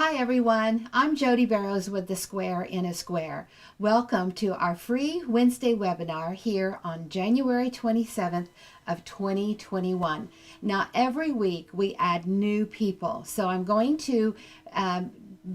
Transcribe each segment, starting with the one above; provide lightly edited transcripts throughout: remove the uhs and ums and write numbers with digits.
Hi everyone, I'm Jody Barrows with The Square in a Square. Welcome to our free Wednesday webinar here on January 27th of 2021. Now every week we add new people, so I'm going to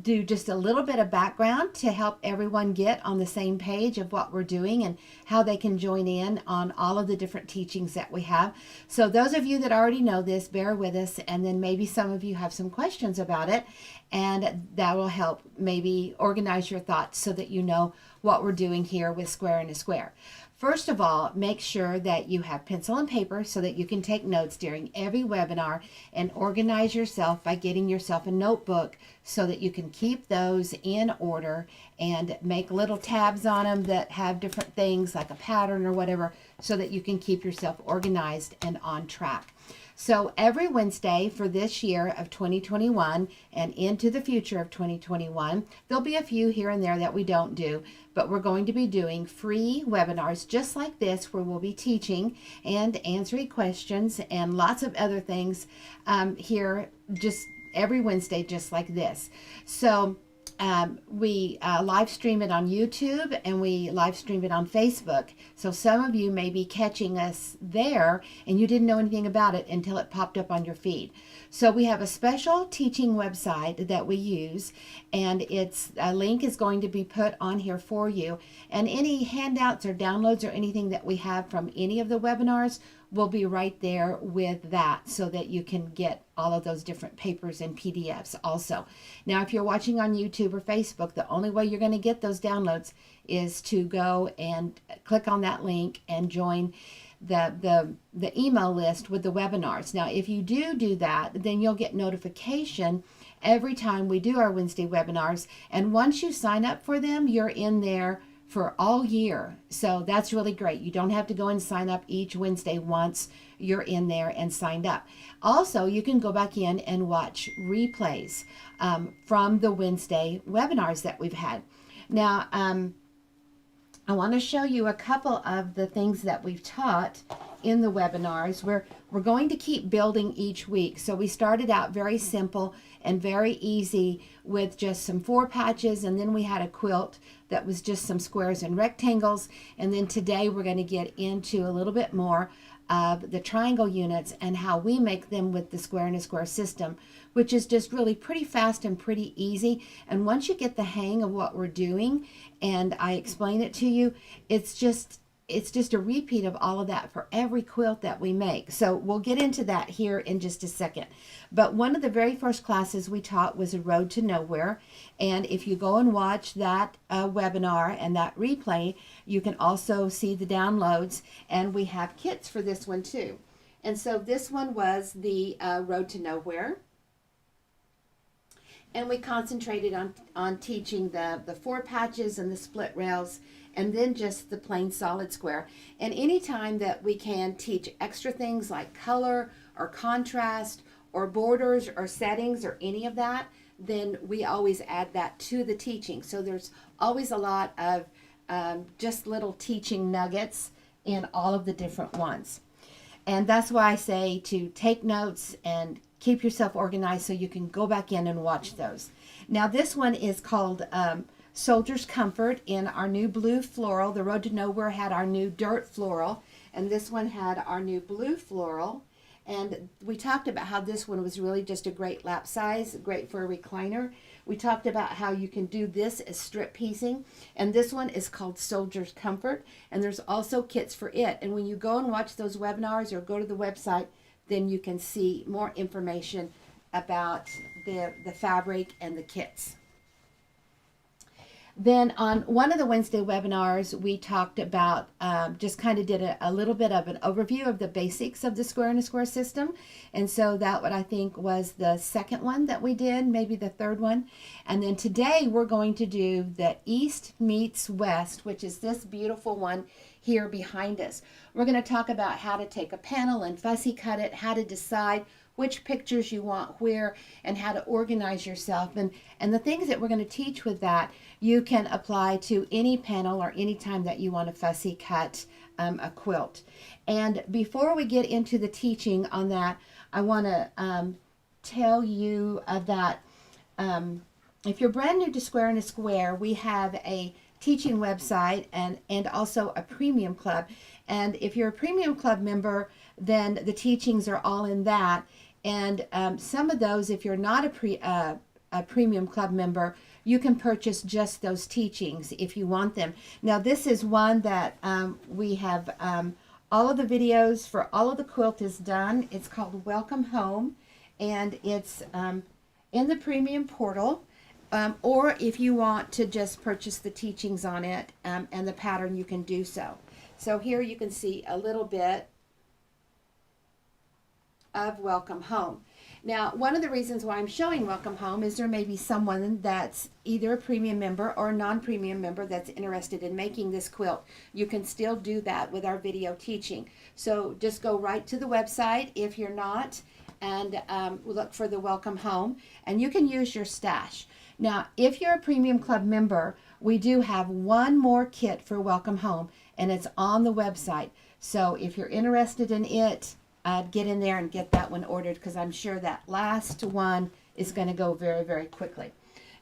do just a little bit of background to help everyone get on the same page of what we're doing and how they can join in on all of the different teachings that we have. So those of you that already know this, bear with us, and then maybe some of you have some questions about it, and that will help maybe organize your thoughts so that you know what we're doing here with Square in a Square. First of all, make sure that you have pencil and paper so that you can take notes during every webinar, and organize yourself by getting yourself a notebook so that you can keep those in order and make little tabs on them that have different things like a pattern or whatever, so that you can keep yourself organized and on track. So every Wednesday for this year of 2021 and into the future of 2021, there'll be a few here and there that we don't do, but we're going to be doing free webinars just like this, where we'll be teaching and answering questions and lots of other things here just every Wednesday, just like this. So we live stream it on YouTube, and we live stream it on Facebook. So some of you may be catching us there and you didn't know anything about it until it popped up on your feed. So we have a special teaching website that we use, and its a link is going to be put on here for you. And any handouts or downloads or anything that we have from any of the webinars will be right there with that, so that you can get all of those different papers and PDFs also. Now, if you're watching on YouTube or Facebook, the only way you're going to get those downloads is to go and click on that link and join the email list with the webinars. Now, if you do that, then you'll get notification every time we do our Wednesday webinars. And once you sign up for them, you're in there for all year. So that's really great. You don't have to go and sign up each Wednesday once you're in there and signed up. Also, you can go back in and watch replays from the Wednesday webinars that we've had. Now, I want to show you a couple of the things that we've taught in the webinars. We're going to keep building each week. So we started out very simple and very easy with just some 4 patches, and then we had a quilt that was just some squares and rectangles. And then today we're going to get into a little bit more of the triangle units and how we make them with the Square in a Square system, which is just really pretty fast and pretty easy. And once you get the hang of what we're doing and I explain it to you, it's just a repeat of all of that for every quilt that we make. So we'll get into that here in just a second. But one of the very first classes we taught was A Road to Nowhere. And if you go and watch that webinar and that replay, you can also see the downloads. And we have kits for this one too. And so this one was the Road to Nowhere. And we concentrated on teaching the 4 patches and the split rails, and then just the plain solid square. And anytime that we can teach extra things like color or contrast or borders or settings or any of that, then we always add that to the teaching. So there's always a lot of just little teaching nuggets in all of the different ones. And that's why I say to take notes and keep yourself organized so you can go back in and watch those. Now this one is called Soldier's Comfort in our new blue floral. The Road to Nowhere had our new dirt floral, and this one had our new blue floral. And we talked about how this one was really just a great lap size, great for a recliner. We talked about how you can do this as strip piecing, and this one is called Soldier's Comfort, and there's also kits for it. And when you go and watch those webinars or go to the website, then you can see more information about the fabric and the kits. Then on one of the Wednesday webinars, we talked about, just kind of did a little bit of an overview of the basics of the Square in a Square system. And so that what I think was the second one that we did, maybe the third one. And then today we're going to do the East meets West, which is this beautiful one here behind us. We're going to talk about how to take a panel and fussy cut it, how to decide which pictures you want where, and how to organize yourself. And the things that we're going to teach with that, you can apply to any panel or any time that you want to fussy cut a quilt. And before we get into the teaching on that, I want to tell you that if you're brand new to Square in a Square, we have a teaching website and also a premium club. And if you're a premium club member, then the teachings are all in that. And some of those, if you're not a premium club member, you can purchase just those teachings if you want them. Now, this is one that we have all of the videos for all of the quilt is done. It's called Welcome Home, and it's in the premium portal. Or if you want to just purchase the teachings on it and the pattern, you can do so. So here you can see a little bit of Welcome Home. Now, one of the reasons why I'm showing Welcome Home is there may be someone that's either a premium member or a non-premium member that's interested in making this quilt. You can still do that with our video teaching. So just go right to the website if you're not, and look for the Welcome Home, and you can use your stash. Now, if you're a premium club member, we do have one more kit for Welcome Home, and it's on the website. So if you're interested in it, get in there and get that one ordered, because I'm sure that last one is going to go very, very quickly.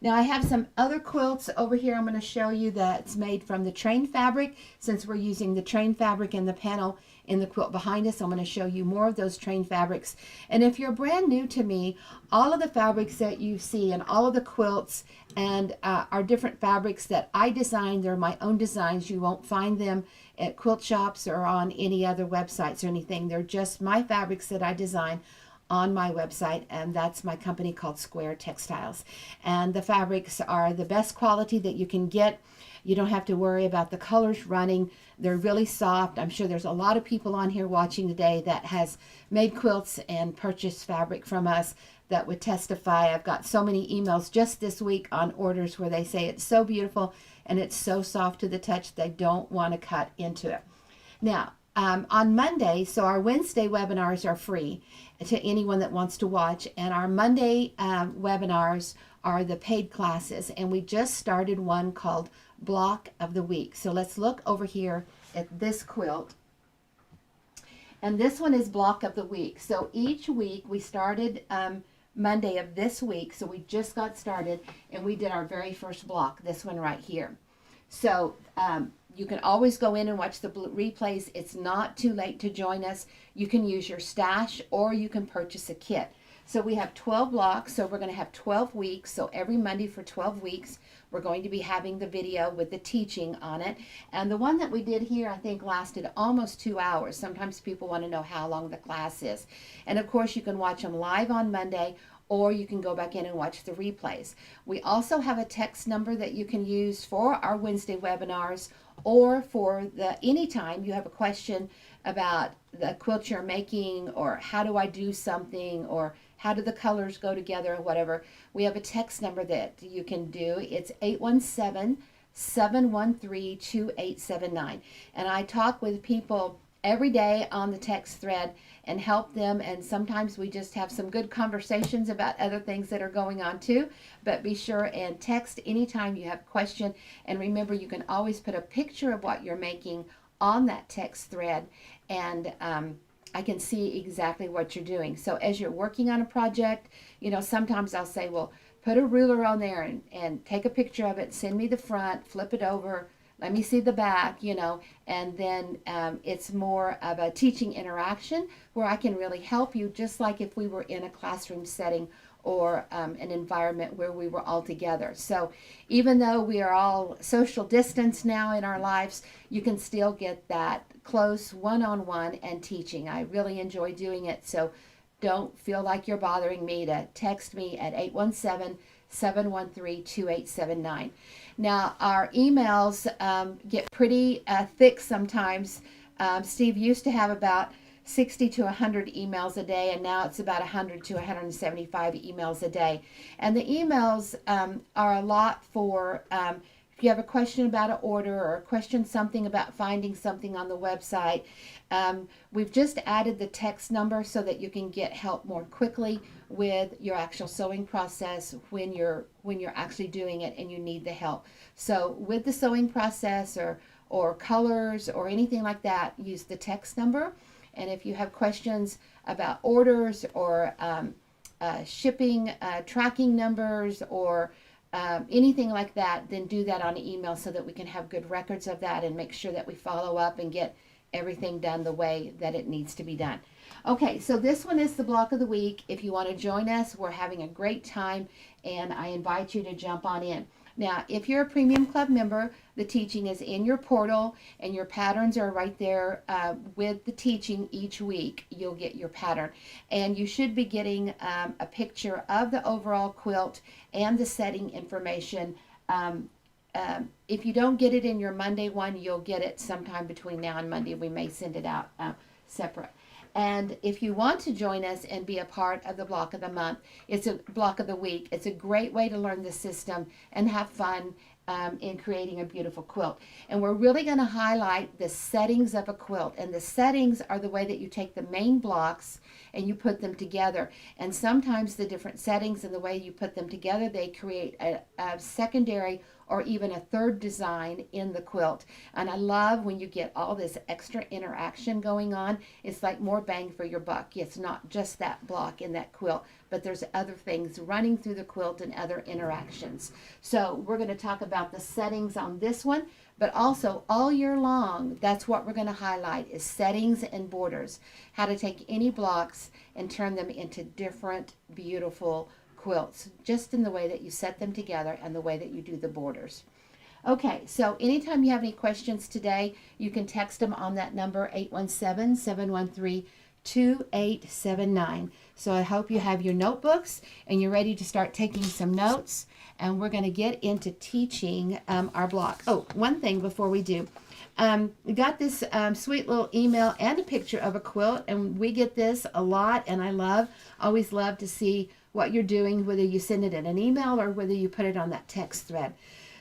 Now, I have some other quilts over here I'm going to show you that's made from the train fabric. Since we're using the train fabric in the panel in the quilt behind us, I'm going to show you more of those train fabrics. And if you're brand new to me, all of the fabrics that you see and all of the quilts and are different fabrics that I designed. They're my own designs. You won't find them at quilt shops or on any other websites or anything. They're just my fabrics that I design on my website, and that's my company called Square Textiles. And the fabrics are the best quality that you can get. You don't have to worry about the colors running. They're really soft. I'm sure there's a lot of people on here watching today that has made quilts and purchased fabric from us that would testify. I've got so many emails just this week on orders where they say it's so beautiful and it's so soft to the touch they don't want to cut into it. Now, on Monday, so our Wednesday webinars are free to anyone that wants to watch, and our Monday webinars are the paid classes, and we just started one called Block of the Week. So let's look over here at this quilt, and this one is Block of the Week. So each week we started Monday of this week, so we just got started, and we did our very first block, this one right here. So you can always go in and watch the replays. It's not too late to join us. You can use your stash or you can purchase a kit. So we have 12 blocks, so we're going to have 12 weeks. So every Monday for 12 weeks, we're going to be having the video with the teaching on it. And the one that we did here, I think, lasted almost 2 hours. Sometimes people want to know how long the class is. And of course, you can watch them live on Monday, or you can go back in and watch the replays. We also have a text number that you can use for our Wednesday webinars, or for anytime you have a question about the quilt you're making, or how do I do something, or how do the colors go together, or whatever. We have a text number that you can do. It's 817-713-2879. And I talk with people every day on the text thread and help them, and sometimes we just have some good conversations about other things that are going on too. But be sure and text anytime you have a question, and remember, you can always put a picture of what you're making on that text thread, and I can see exactly what you're doing. So as you're working on a project, you know, sometimes I'll say, well, put a ruler on there and take a picture of it, send me the front, flip it over, let me see the back, you know, and then it's more of a teaching interaction where I can really help you, just like if we were in a classroom setting or an environment where we were all together. So even though we are all social distance now in our lives, you can still get that close one-on-one and teaching. I really enjoy doing it, so don't feel like you're bothering me to text me at 817-713-2879. Now, our emails get pretty thick sometimes. Steve used to have about 60 to 100 emails a day, and now it's about 100 to 175 emails a day. And the emails are a lot for if you have a question about an order or a question something about finding something on the website. We've just added the text number so that you can get help more quickly with your actual sewing process when you're actually doing it and you need the help. So with the sewing process or colors or anything like that, use the text number. And if you have questions about orders or shipping tracking numbers or anything like that, then do that on email so that we can have good records of that and make sure that we follow up and get everything done the way that it needs to be done. Okay, so this one is the block of the week. If you want to join us, we're having a great time, and I invite you to jump on in. Now, if you're a Premium Club member, the teaching is in your portal, and your patterns are right there with the teaching each week. You'll get your pattern, and you should be getting a picture of the overall quilt and the setting information. If you don't get it in your Monday one, you'll get it sometime between now and Monday. We may send it out separate. And if you want to join us and be a part of the block of the month, it's a block of the week. It's a great way to learn the system and have fun in creating a beautiful quilt. And we're really going to highlight the settings of a quilt. And the settings are the way that you take the main blocks and you put them together. And sometimes the different settings and the way you put them together, they create a secondary or even a third design in the quilt. And I love when you get all this extra interaction going on. It's like more bang for your buck. It's not just that block in that quilt, but there's other things running through the quilt and other interactions. So we're going to talk about the settings on this one, but also all year long, that's what we're going to highlight is settings and borders. How to take any blocks and turn them into different, beautiful quilts, just in the way that you set them together and the way that you do the borders. Okay, so anytime you have any questions today, you can text them on that number, 817-713-2879. So I hope you have your notebooks and you're ready to start taking some notes, and we're going to get into teaching our block. Oh, one thing before we do. We got this sweet little email and a picture of a quilt, and we get this a lot, and I always love to see what you're doing, whether you send it in an email or whether you put it on that text thread.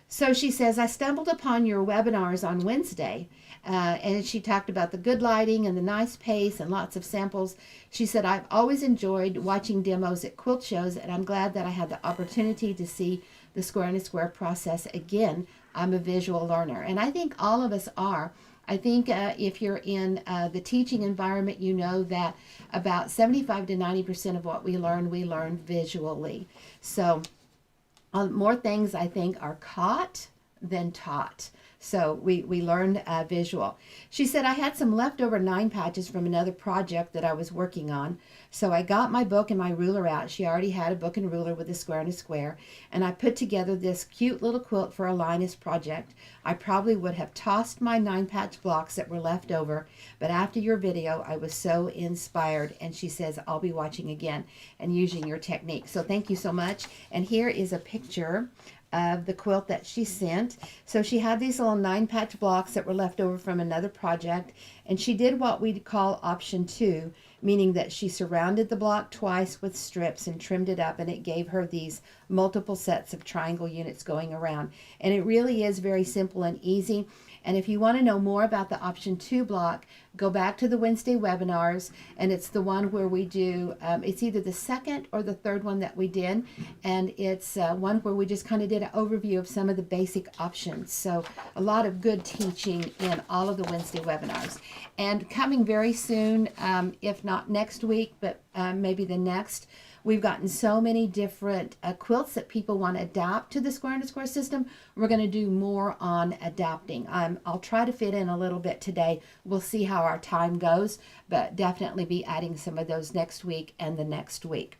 So she says, I stumbled upon your webinars on Wednesday, and she talked about the good lighting and the nice pace and lots of samples. She said, I've always enjoyed watching demos at quilt shows, and I'm glad that I had the opportunity to see the square and a square process again. I'm a visual learner, and I think all of us are. I think if you're in the teaching environment, you know that about 75 to 90% of what we learn visually. So more things, I think, are caught than taught. So we learned visual. She said, I had some leftover 9 patches from another project that I was working on. So I got my book and my ruler out. She already had a book and ruler with a square and a square. And I put together this cute little quilt for a Linus project. I probably would have tossed my 9 patch blocks that were left over. But after your video, I was so inspired. And she says, I'll be watching again and using your technique. So thank you so much. And here is a picture of the quilt that she sent. So she had these little 9 patch blocks that were left over from another project, and she did what we'd call option 2, meaning that she surrounded the block twice with strips and trimmed it up, and it gave her these multiple sets of triangle units going around. And it really is very simple and easy. And if you want to know more about the option 2 block, go back to the Wednesday webinars, and it's the one where we do, it's either the second or the third one that we did, and it's one where we just kind of did an overview of some of the basic options. So a lot of good teaching in all of the Wednesday webinars. And coming very soon, if not next week, but maybe the next, we've gotten so many different quilts that people want to adapt to the square and a square system. We're going to do more on adapting. I'll try to fit in a little bit today. We'll see how our time goes, but definitely be adding some of those next week and the next week.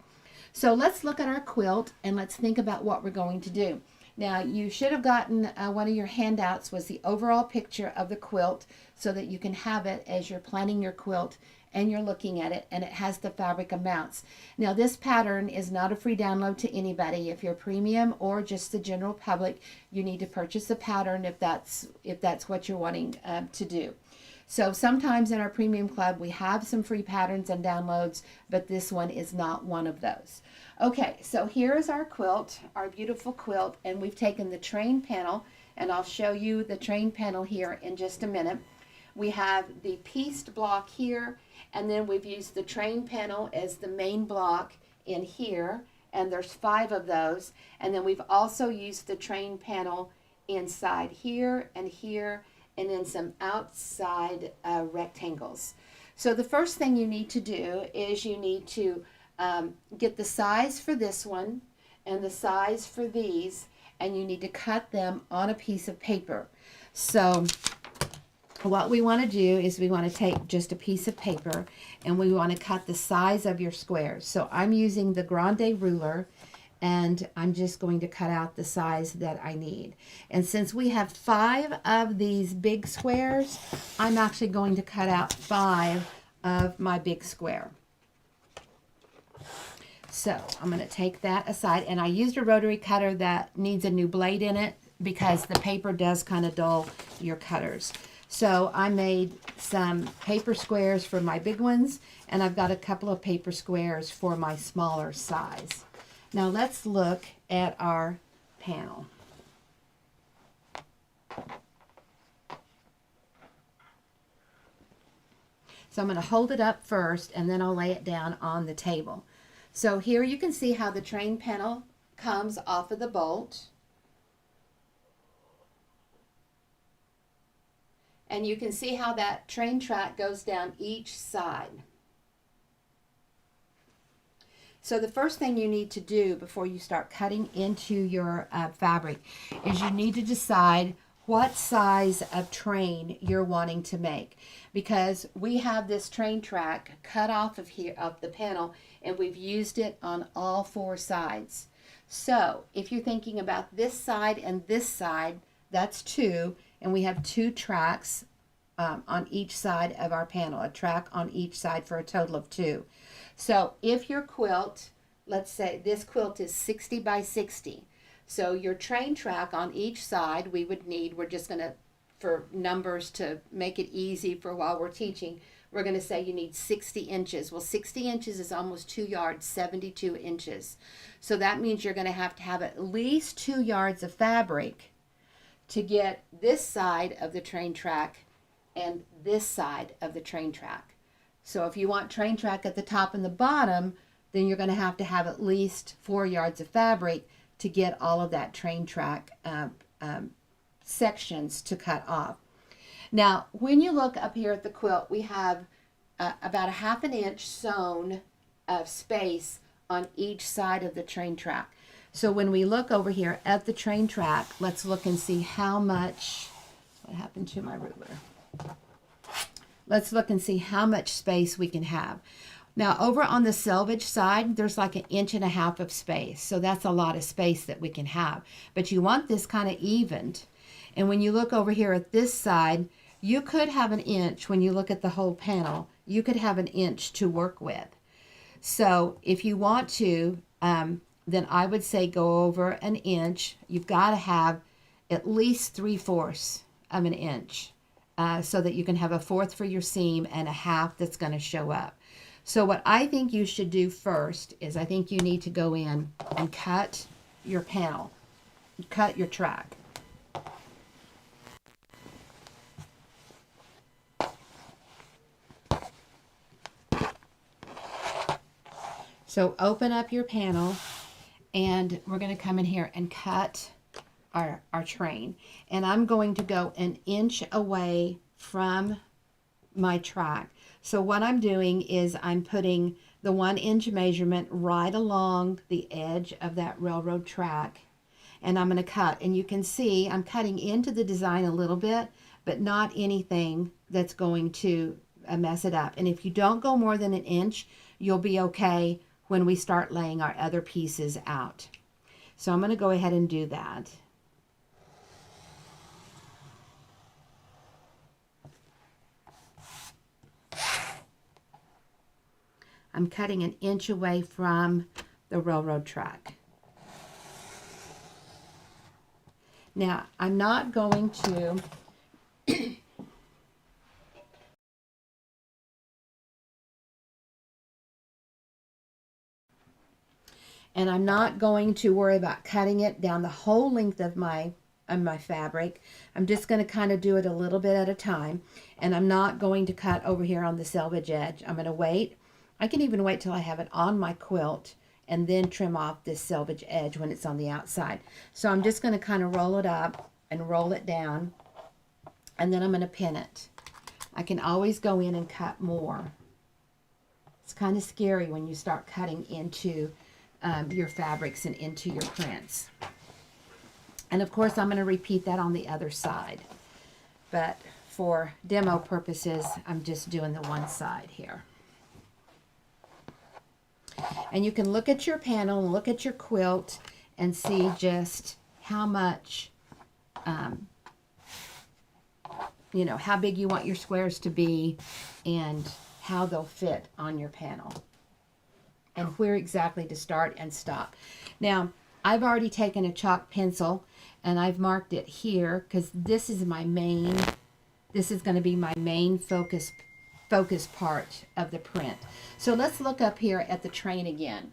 So let's look at our quilt and let's think about what we're going to do. Now, you should have gotten one of your handouts was the overall picture of the quilt so that you can have it as you're planning your quilt and you're looking at it, and it has the fabric amounts. Now, this pattern is not a free download to anybody. If you're premium or just the general public, you need to purchase a pattern if that's what you're wanting to do. So sometimes in our premium club, we have some free patterns and downloads, but this one is not one of those. Okay, so here's our quilt, our beautiful quilt, and we've taken the train panel, and I'll show you the train panel here in just a minute. We have the pieced block here, and then we've used the train panel as the main block in here, and there's 5 of those. And then we've also used the train panel inside here, and then some outside rectangles. So the first thing you need to do is you need to get the size for this one and the size for these, and you need to cut them on a piece of paper. So what we want to do is we want to take just a piece of paper and we want to cut the size of your squares. So I'm using the Grande ruler, and I'm just going to cut out the size that I need. And since we have 5 of these big squares, I'm actually going to cut out 5 of my big square. So I'm going to take that aside, and I used a rotary cutter that needs a new blade in it because the paper does kind of dull your cutters. So I made some paper squares for my big ones, and I've got a couple of paper squares for my smaller size. Now let's look at our panel. So I'm going to hold it up first, and then I'll lay it down on the table. So here you can see how the train panel comes off of the bolt. And you can see how that train track goes down each side. So the first thing you need to do before you start cutting into your fabric is you need to decide what size of train you're wanting to make, because we have this train track cut off of here of the panel, and we've used it on all 4 sides. So if you're thinking about this side and this side, that's 2, and we have 2 tracks on each side of our panel, a track on each side for a total of 2. So if your quilt, let's say this quilt is 60 by 60, so your train track on each side we would need, we're just going to, for numbers to make it easy for while we're teaching, we're going to say you need 60 inches. Well, 60 inches is almost 2 yards, 72 inches. So that means you're going to have at least 2 yards of fabric to get this side of the train track and this side of the train track. So if you want train track at the top and the bottom, then you're going to have at least 4 yards of fabric to get all of that train track sections to cut off. Now, when you look up here at the quilt, we have about a 1/2 inch sewn of space on each side of the train track. So when we look over here at the train track, let's look and see how much, what happened to my ruler? Let's look and see how much space we can have. Now over on the selvage side, there's like 1.5 inches of space. So that's a lot of space that we can have. But you want this kind of evened. And when you look over here at this side, you could have 1 inch. When you look at the whole panel, you could have 1 inch to work with. So if you want to, then I would say go over 1 inch. You've got to have at least 3/4 of 1 inch. So that you can have 1/4 for your seam and 1/2 that's going to show up. So what I think you should do first is I think you need to go in and cut your panel, cut your track. So open up your panel, and we're going to come in here and cut our train. And I'm going to go 1 inch away from my track. So what I'm doing is I'm putting the 1 inch measurement right along the edge of that railroad track, and I'm going to cut. And you can see I'm cutting into the design a little bit, but not anything that's going to mess it up. And if you don't go more than 1 inch, you'll be okay when we start laying our other pieces out. So I'm going to go ahead and do that. I'm cutting 1 inch away from the railroad track. Now, I'm not going to and I'm not going to worry about cutting it down the whole length of my fabric. I'm just going to kind of do it a little bit at a time, and I'm not going to cut over here on the selvage edge. I'm going to wait. I can even wait till I have it on my quilt and then trim off this selvage edge when it's on the outside. So I'm just going to kind of roll it up and roll it down, and then I'm going to pin it. I can always go in and cut more. It's kind of scary when you start cutting into your fabrics and into your prints. And of course, I'm going to repeat that on the other side. But for demo purposes, I'm just doing the one side here. And you can look at your panel and look at your quilt and see just how much, you know, how big you want your squares to be and how they'll fit on your panel. And where exactly to start and stop. Now, I've already taken a chalk pencil and I've marked it here because this is my main, this is going to be my main focus part of the print. So let's look up here at the train again.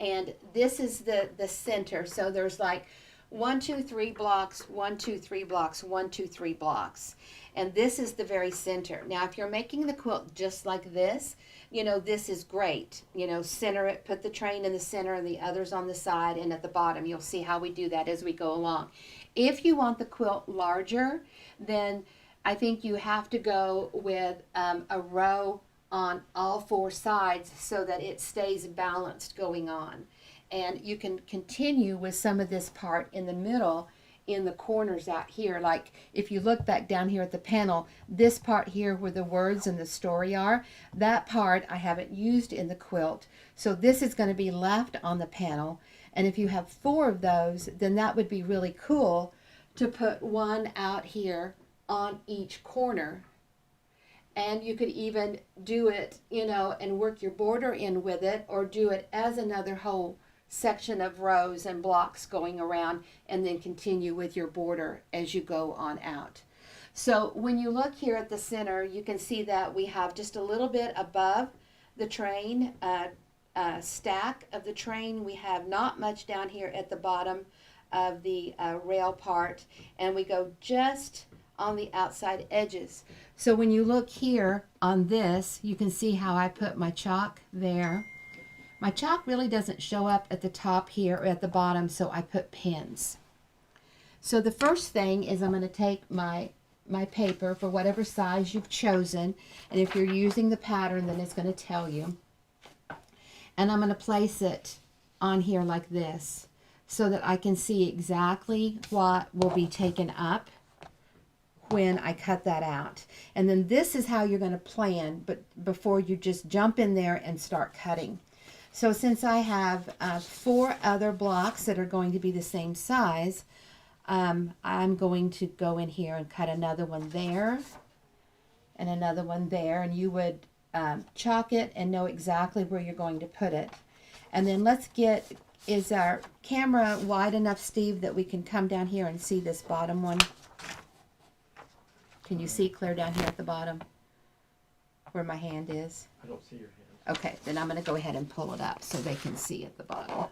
And this is the center. So there's like 1, 2, 3 blocks, 1, 2, 3 blocks, 1, 2, 3 blocks. And this is the very center. Now, if you're making the quilt just like this, you know, this is great. You know, center it, put the train in the center and the others on the side and at the bottom. You'll see how we do that as we go along. If you want the quilt larger, then I think you have to go with a row on all 4 sides so that it stays balanced going on. And you can continue with some of this part in the middle in the corners out here. Like if you look back down here at the panel, this part here where the words and the story are, that part I haven't used in the quilt. So this is going to be left on the panel. And if you have 4 of those, then that would be really cool to put one out here on each corner. And you could even do it, you know, and work your border in with it, or do it as another whole section of rows and blocks going around, and then continue with your border as you go on out. So when you look here at the center, you can see that we have just a little bit above the train, stack of the train. We have not much down here at the bottom of the rail part, and we go just on the outside edges. So when you look here on this, you can see how I put my chalk there. My chalk really doesn't show up at the top here or at the bottom, so I put pins. So the first thing is I'm going to take my paper for whatever size you've chosen, and if you're using the pattern, then it's going to tell you. And I'm going to place it on here like this so that I can see exactly what will be taken up when I cut that out. And then this is how you're going to plan, but before you just jump in there and start cutting. So since I have 4 other blocks that are going to be the same size, I'm going to go in here and cut another one there and another one there, and you would chalk it and know exactly where you're going to put it. And then let's get, is our camera wide enough, Steve, that we can come down here and see this bottom one? Can you see clear down here at the bottom where my hand is? I don't see your hand. Okay, then I'm going to go ahead and pull it up so they can see at the bottom.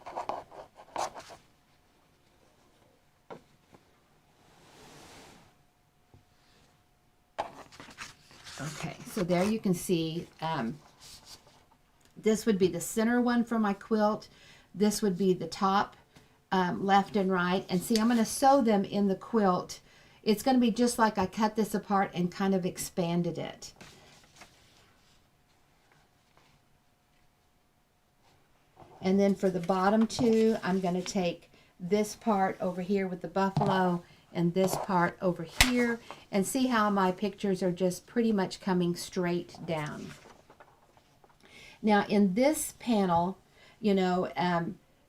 Okay, so there you can see this would be the center one for my quilt. This would be the top left and right. And see, I'm going to sew them in the quilt. It's going to be just like I cut this apart and kind of expanded it. And then for the bottom 2, I'm going to take this part over here with the buffalo and this part over here, and see how my pictures are just pretty much coming straight down. Now in this panel, you know,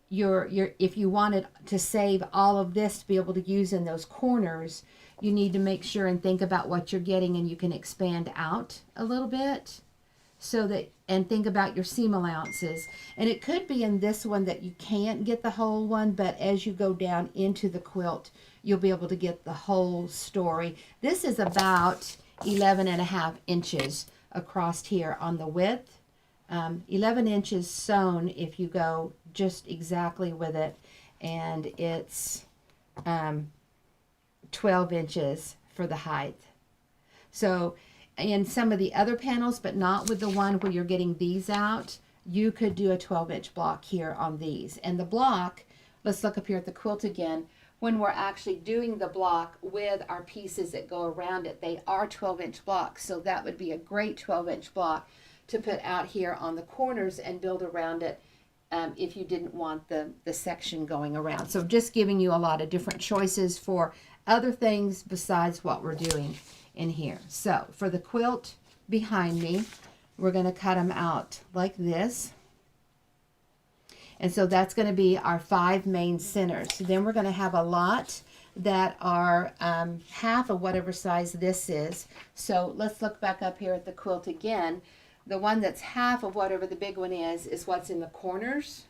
if you wanted to save all of this to be able to use in those corners, you need to make sure and think about what you're getting, and you can expand out a little bit so that, and think about your seam allowances. And it could be in this one that you can't get the whole one, but as you go down into the quilt, you'll be able to get the whole story. This is about 11.5 inches across here on the width. 11 inches sewn if you go just exactly with it, and it's 12 inches for the height. So in some of the other panels, but not with the one where you're getting these out, you could do a 12-inch block here on these. And the block, let's look up here at the quilt again. When we're actually doing the block with our pieces that go around it, they are 12-inch blocks. So that would be a great 12-inch block to put out here on the corners and build around it if you didn't want the section going around. So just giving you a lot of different choices for other things besides what we're doing in here. So for the quilt behind me, we're going to cut them out like this. And so that's going to be our 5 main centers. So then we're going to have a lot that are half of whatever size this is. So let's look back up here at the quilt again. The one that's half of whatever the big one is what's in the corners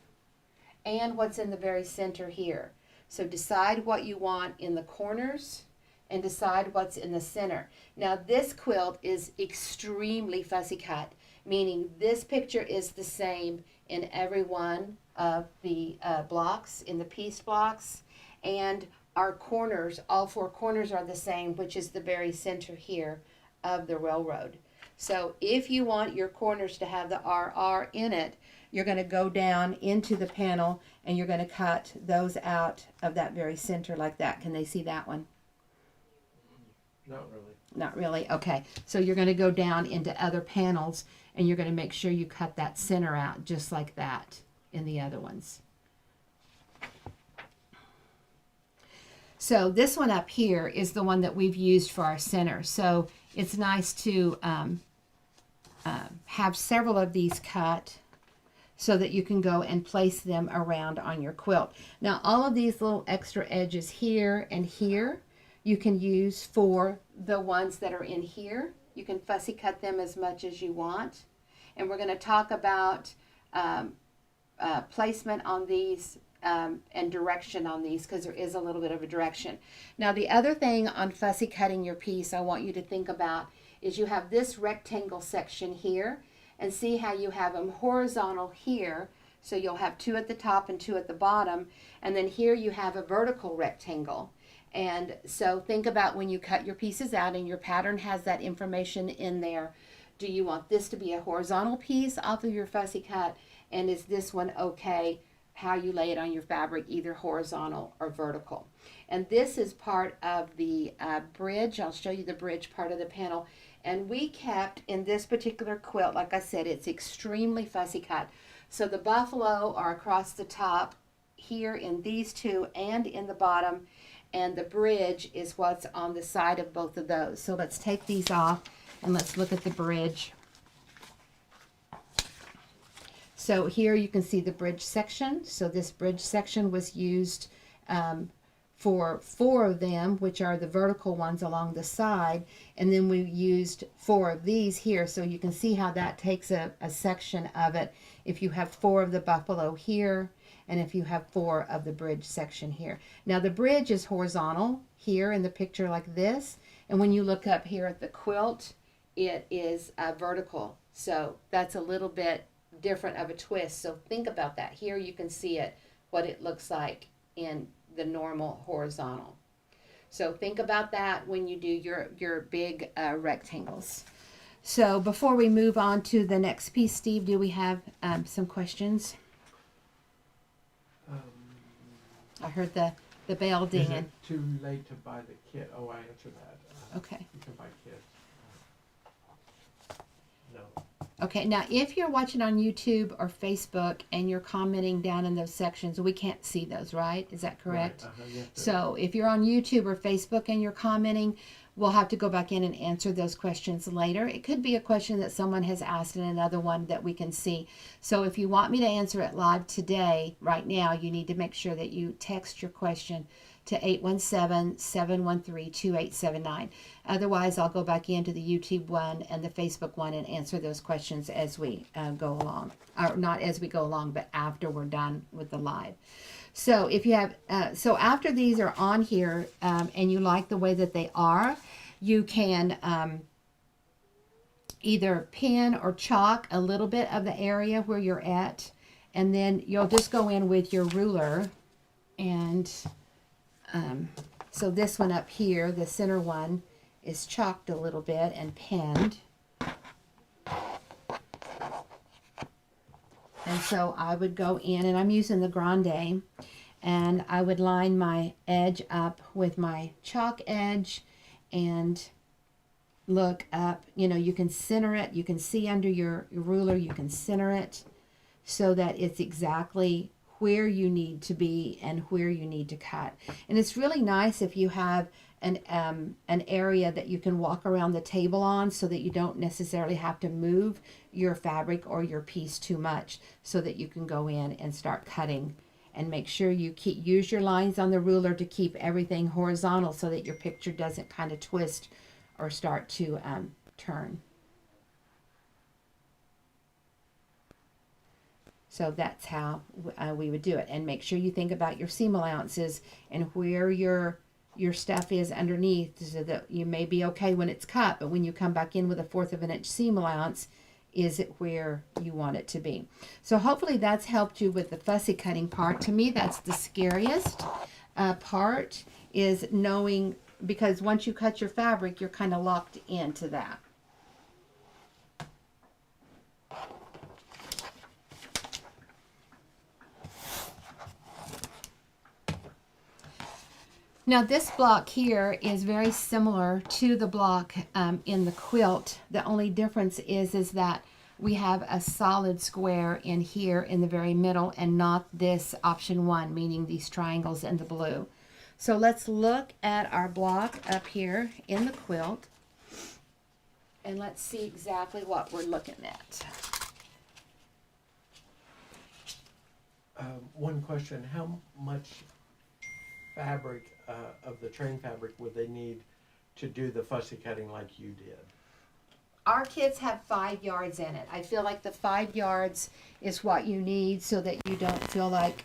and what's in the very center here. So decide what you want in the corners and decide what's in the center. Now this quilt is extremely fussy cut, meaning this picture is the same in every one of the blocks, in the piece blocks, and our corners, all 4 corners are the same, which is the very center here of the railroad. So if you want your corners to have the RR in it, you're going to go down into the panel and you're going to cut those out of that very center like that. Can they see that one? Not really. Not really? Okay. So you're going to go down into other panels and you're going to make sure you cut that center out just like that in the other ones. So this one up here is the one that we've used for our center. So it's nice to have several of these cut so that you can go and place them around on your quilt. Now all of these little extra edges here and here you can use for the ones that are in here. You can fussy cut them as much as you want. And we're going to talk about placement on these and direction on these, because there is a little bit of a direction. Now the other thing on fussy cutting your piece I want you to think about is you have this rectangle section here, and see how you have them horizontal here, so you'll have 2 at the top and 2 at the bottom, and then here you have a vertical rectangle. And so think about when you cut your pieces out and your pattern has that information in there, do you want this to be a horizontal piece off of your fussy cut, and is this one okay how you lay it on your fabric, either horizontal or vertical? And this is part of the bridge. I'll show you the bridge part of the panel. And we kept in this particular quilt, like I said, it's extremely fussy cut. So the buffalo are across the top here in these 2 and in the bottom, and the bridge is what's on the side of both of those. So let's take these off and let's look at the bridge. So here you can see the bridge section. So this bridge section was used for 4 of them, which are the vertical ones along the side, and then we used 4 of these here, so you can see how that takes a section of it if you have 4 of the buffalo here and if you have 4 of the bridge section here. Now the bridge is horizontal here in the picture like this, and when you look up here at the quilt it is vertical, so that's a little bit different of a twist. So think about that. Here you can see it, what it looks like in the normal horizontal. So think about that when you do your big rectangles. So before we move on to the next piece, Steve, do we have some questions? I heard the bell dinging. Is it too late to buy the kit? Oh, I answered that. Okay. You can buy kits. No. Okay, now if you're watching on YouTube or Facebook and you're commenting down in those sections, we can't see those, right? Is that correct? Right. Yes, so if you're on YouTube or Facebook and you're commenting, we'll have to go back in and answer those questions later. It could be a question that someone has asked in another one that we can see. So if you want me to answer it live today, right now, you need to make sure that you text your question to 817-713-2879. Otherwise, I'll go back into the YouTube one and the Facebook one and answer those questions as we go along. Or not as we go along, but after we're done with the live. So if you have, so after these are on here and you like the way that they are, you can either pin or chalk a little bit of the area where you're at, and then you'll just go in with your ruler and so this one up here, the center one, is chalked a little bit and pinned. And so I would go in, and I'm using the Grande, and I would line my edge up with my chalk edge and look up. You know, you can center it. You can see under your ruler, you can center it so that it's exactly where you need to be and where you need to cut. And it's really nice if you have an area that you can walk around the table on, so that you don't necessarily have to move your fabric or your piece too much, so that you can go in and start cutting. And make sure you use your lines on the ruler to keep everything horizontal, so that your picture doesn't kind of twist or start to turn. So that's how we would do it. And make sure you think about your seam allowances and where your stuff is underneath, so that you may be okay when it's cut, but when you come back in with a 1/4 of an inch seam allowance, is it where you want it to be? So hopefully that's helped you with the fussy cutting part. To me, that's the scariest part, is knowing, because once you cut your fabric, you're kind of locked into that. Now this block here is very similar to the block in the quilt. The only difference is that we have a solid square in here in the very middle, and not this option 1, meaning these triangles in the blue. So let's look at our block up here in the quilt, and let's see exactly what we're looking at. One question, how much fabric of the train fabric would they need to do the fussy cutting like you did? Our kits have 5 yards in it. I feel like the 5 yards is what you need, so that you don't feel like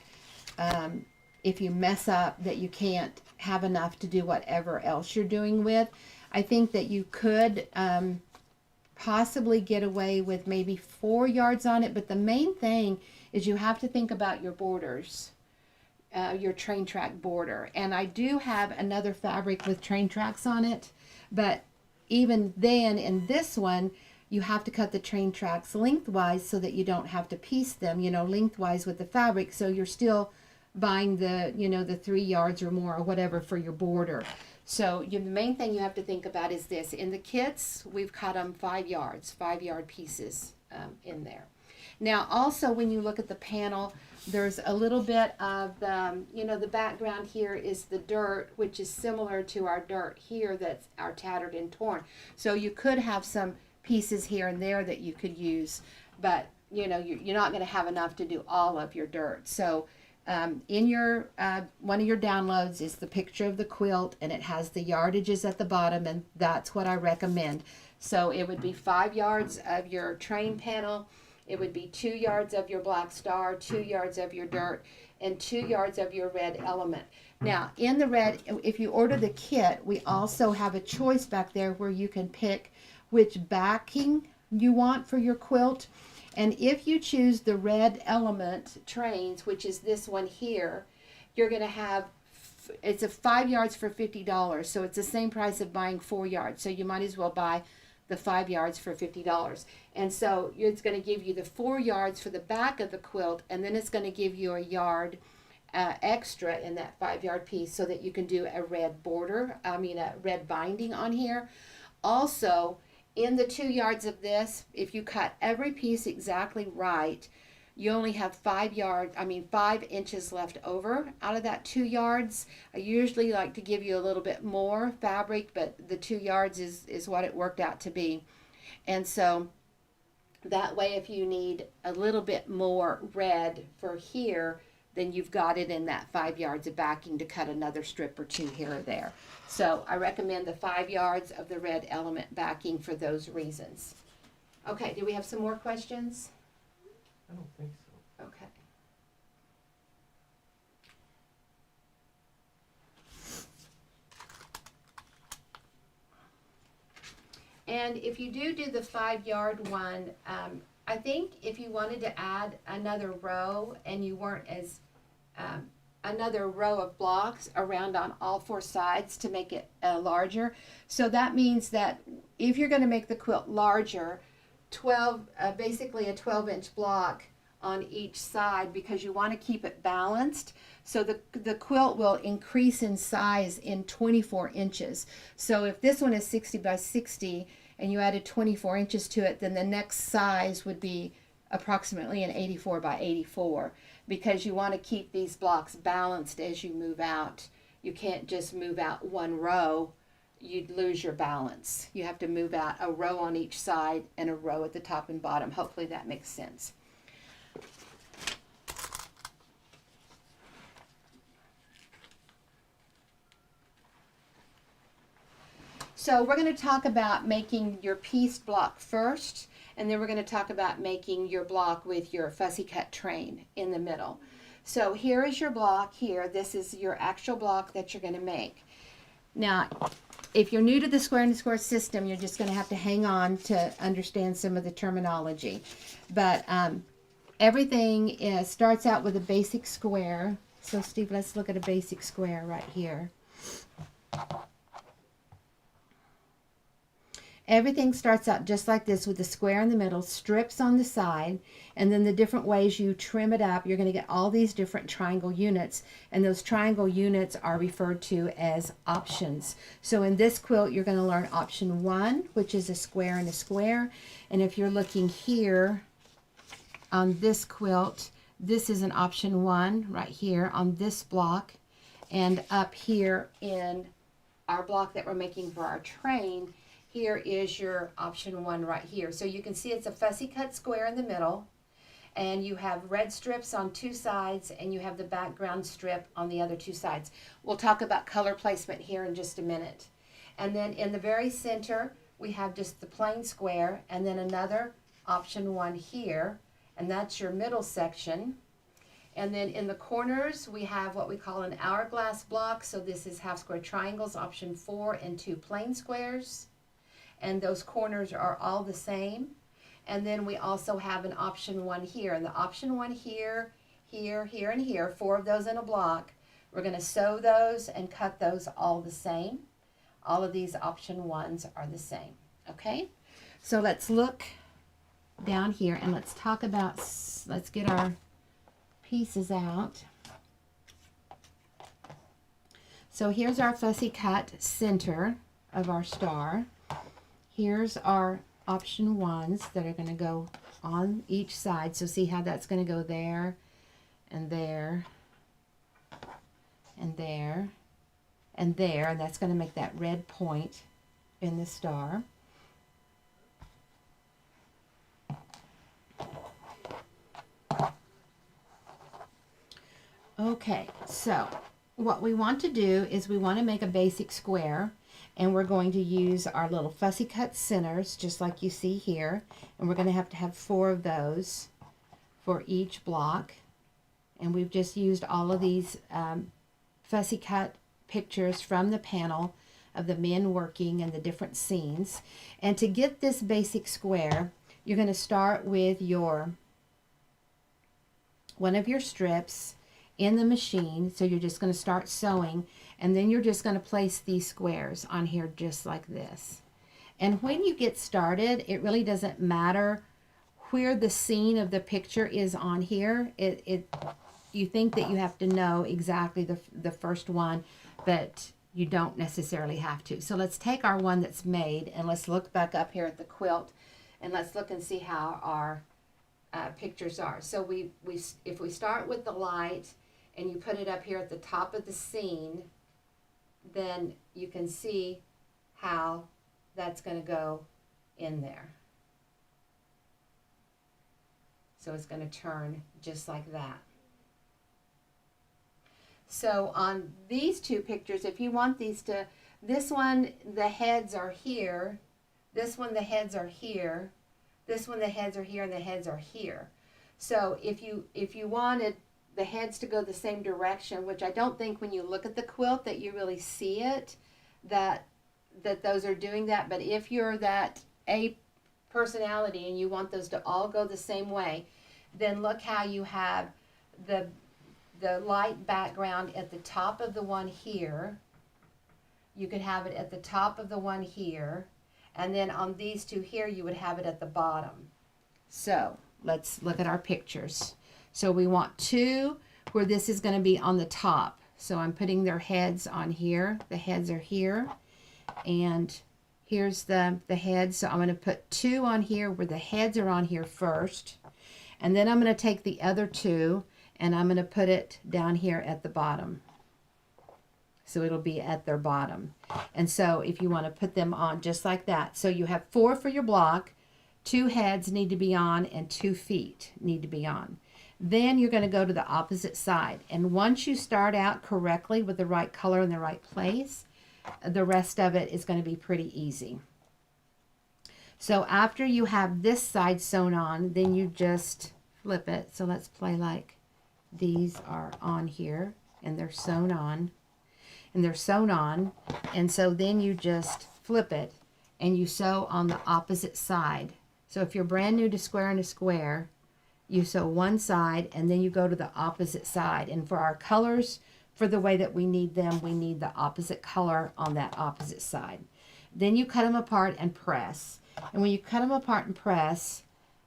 if you mess up that you can't have enough to do whatever else you're doing with. I think that you could possibly get away with maybe 4 yards on it, but the main thing is you have to think about your borders. Your train track border. And I do have another fabric with train tracks on it, but even then in this one you have to cut the train tracks lengthwise, so that you don't have to piece them, you know, lengthwise with the fabric, so you're still buying the, you know, the 3 yards or more or whatever for your border. So the main thing you have to think about is this. In the kits, we've cut them 5 yards, 5-yard pieces in there. Now also, when you look at the panel, there's a little bit of, you know, the background here is the dirt, which is similar to our dirt here that's our tattered and torn. So you could have some pieces here and there that you could use, but, you know, you're not going to have enough to do all of your dirt. So in your one of your downloads is the picture of the quilt, and it has the yardages at the bottom, and that's what I recommend. So it would be 5 yards of your train panel. It would be 2 yards of your black star, 2 yards of your dirt, and 2 yards of your red element. Now, in the red, if you order the kit, we also have a choice back there where you can pick which backing you want for your quilt. And if you choose the red element trains, which is this one here, you're going to have, it's a 5 yards for $50. So it's the same price of buying 4 yards. So you might as well buy the 5 yards for $50. And so it's going to give you the 4 yards for the back of the quilt, and then it's going to give you a yard extra in that 5-yard piece, so that you can do a red border, a red binding on here. Also, in the 2 yards of this, if you cut every piece exactly right, you only have 5 inches left over out of that 2 yards. I usually like to give you a little bit more fabric, but the 2 yards is what it worked out to be. And so that way, if you need a little bit more red for here, then you've got it in that 5 yards of backing to cut another strip or 2 here or there. So I recommend the 5 yards of the red element backing for those reasons. Okay, do we have some more questions? I don't think so. Okay. And if you do the 5-yard one, I think if you wanted to add another row and you weren't as, another row of blocks around on all 4 sides to make it larger. So that means that if you're going to make the quilt larger, basically a 12-inch block on each side, because you want to keep it balanced. So the quilt will increase in size in 24 inches. So if this one is 60 by 60 and you added 24 inches to it, then the next size would be approximately an 84 by 84, because you want to keep these blocks balanced as you move out. You can't just move out one row, you'd lose your balance. You have to move out a row on each side and a row at the top and bottom. Hopefully that makes sense. So we're going to talk about making your pieced block first, and then we're going to talk about making your block with your fussy cut train in the middle. So here is your block here. This is your actual block that you're going to make. Now, if you're new to the square and the square system, you're just going to have to hang on to understand some of the terminology. But everything starts out with a basic square. So Steve, let's look at a basic square right here. Everything starts out just like this with the square in the middle, strips on the side, and then the different ways you trim it up, you're going to get all these different triangle units, and those triangle units are referred to as options. So in this quilt, you're going to learn option 1, which is a square and a square, and if you're looking here on this quilt, this is an option 1 right here on this block, and up here in our block that we're making for our train, here is your option 1 right here. So you can see it's a fussy cut square in the middle, and you have red strips on 2 sides, and you have the background strip on the other 2 sides. We'll talk about color placement here in just a minute. And then in the very center, we have just the plain square, and then another option 1 here, and that's your middle section. And then in the corners, we have what we call an hourglass block. So this is half square triangles, option 4, and 2 plain squares. And those corners are all the same. And then we also have an option 1 here, and the option 1 here, here, here, and here, 4 of those in a block. We're going to sew those and cut those all the same. All of these option 1s are the same. Okay, so let's look down here and let's talk about, let's get our pieces out. So here's our fussy cut center of our star. Here's our option 1s that are going to go on each side. So see how that's going to go there, and there, and there, and there. And that's going to make that red point in the star. Okay, so what we want to do is we want to make a basic square. And we're going to use our little fussy cut centers, just like you see here. And we're going to have 4 of those for each block. And we've just used all of these fussy cut pictures from the panel of the men working and the different scenes. And to get this basic square, you're going to start with one of your strips in the machine. So you're just going to start sewing, and then you're just going to place these squares on here just like this. And when you get started, it really doesn't matter where the scene of the picture is on here. You think that you have to know exactly the first one, but you don't necessarily have to. So let's take our one that's made, and let's look back up here at the quilt, and let's look and see how our pictures are. So if we start with the light, and you put it up here at the top of the scene, then you can see how that's going to go in there. So it's going to turn just like that. So on these 2 pictures, if you want these to, this one, the heads are here. This one, the heads are here. This one, the heads are here, and the heads are here. So if you wanted the heads to go the same direction, which I don't think when you look at the quilt that you really see it, that those are doing that. But if you're that A personality and you want those to all go the same way, then look how you have the light background at the top of the one here. You could have it at the top of the one here, and then on these 2 here you would have it at the bottom. So let's look at our pictures. So we want 2 where this is going to be on the top. So I'm putting their heads on here. The heads are here. And here's the heads. So I'm going to put 2 on here where the heads are on here first. And then I'm going to take the other two and I'm going to put it down here at the bottom. So it'll be at their bottom. And so if you want to put them on just like that. So you have 4 for your block, 2 heads need to be on, and 2 feet need to be on. Then you're going to go to the opposite side. And once you start out correctly with the right color in the right place, the rest of it is going to be pretty easy. So after you have this side sewn on, then you just flip it. So let's play like these are on here and they're sewn on. And they're sewn on. And so then you just flip it and you sew on the opposite side. So if you're brand new to square and a square, you sew one side and then you go to the opposite side. And for our colors, for the way that we need them, we need the opposite color on that opposite side. Then you cut them apart and press. And when you cut them apart and press,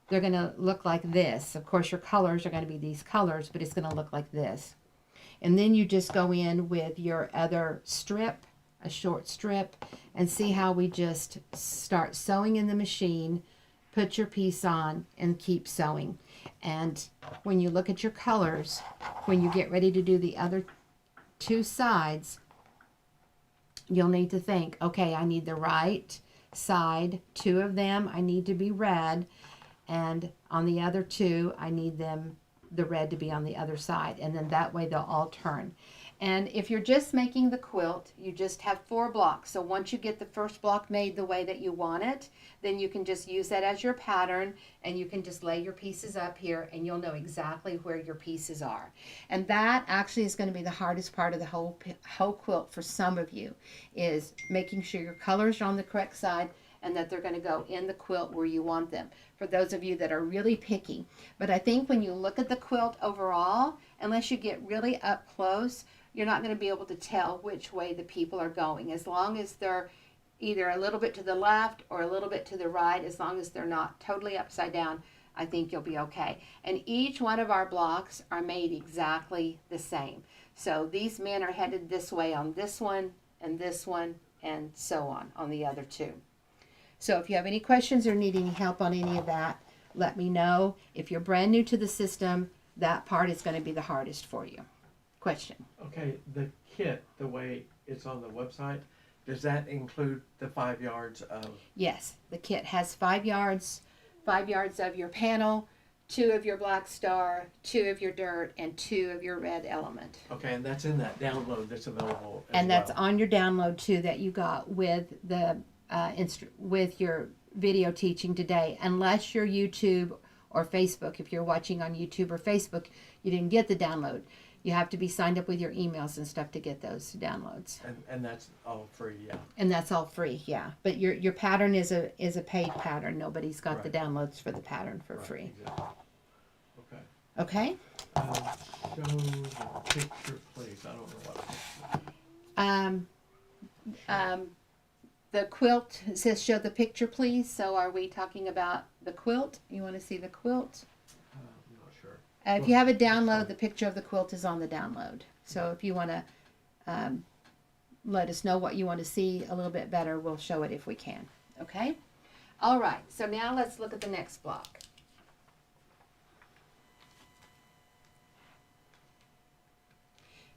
they're going to look like this. Of course, your colors are going to be these colors, but it's going to look like this. And then you just go in with your other strip, a short strip, and see how we just start sewing in the machine, put your piece on, and keep sewing. And when you look at your colors, when you get ready to do the other 2 sides, you'll need to think, okay, I need the right side, 2 of them I need to be red, and on the other 2 I need them, the red, to be on the other side, and then that way they'll all turn. And if you're just making the quilt, you just have 4 blocks. So once you get the first block made the way that you want it, then you can just use that as your pattern and you can just lay your pieces up here and you'll know exactly where your pieces are. And that actually is going to be the hardest part of the whole quilt for some of you, is making sure your colors are on the correct side and that they're going to go in the quilt where you want them, for those of you that are really picky. But I think when you look at the quilt overall, unless you get really up close, you're not going to be able to tell which way the people are going. As long as they're either a little bit to the left or a little bit to the right, as long as they're not totally upside down, I think you'll be okay. And each one of our blocks are made exactly the same. So these men are headed this way on this one, and so on the other 2. So if you have any questions or need any help on any of that, let me know. If you're brand new to the system, that part is going to be the hardest for you. Question. Okay, the kit, the way it's on the website, does that include the 5 yards of? Yes, the kit has 5 yards, 5 yards of your panel, 2 of your black star, 2 of your dirt, and 2 of your red element. Okay, and that's in that download that's available as And that's well. on your download too, that you got with the with your video teaching today. Unless you're YouTube or Facebook, if you're watching on YouTube or Facebook, you didn't get the download. You have to be signed up with your emails and stuff to get those downloads. And that's all free, yeah. And that's all free, yeah. But your pattern is a paid pattern. Nobody's got Right. the downloads for the pattern for Right, free. exactly. Okay. Okay? Show the picture, please. I don't know what. The quilt says show the picture, please. So are we talking about the quilt? You want to see the quilt? I'm not sure. If you have a download, the picture of the quilt is on the download. So if you want to let us know what you want to see a little bit better, we'll show it if we can. Okay? All right. So now let's look at the next block.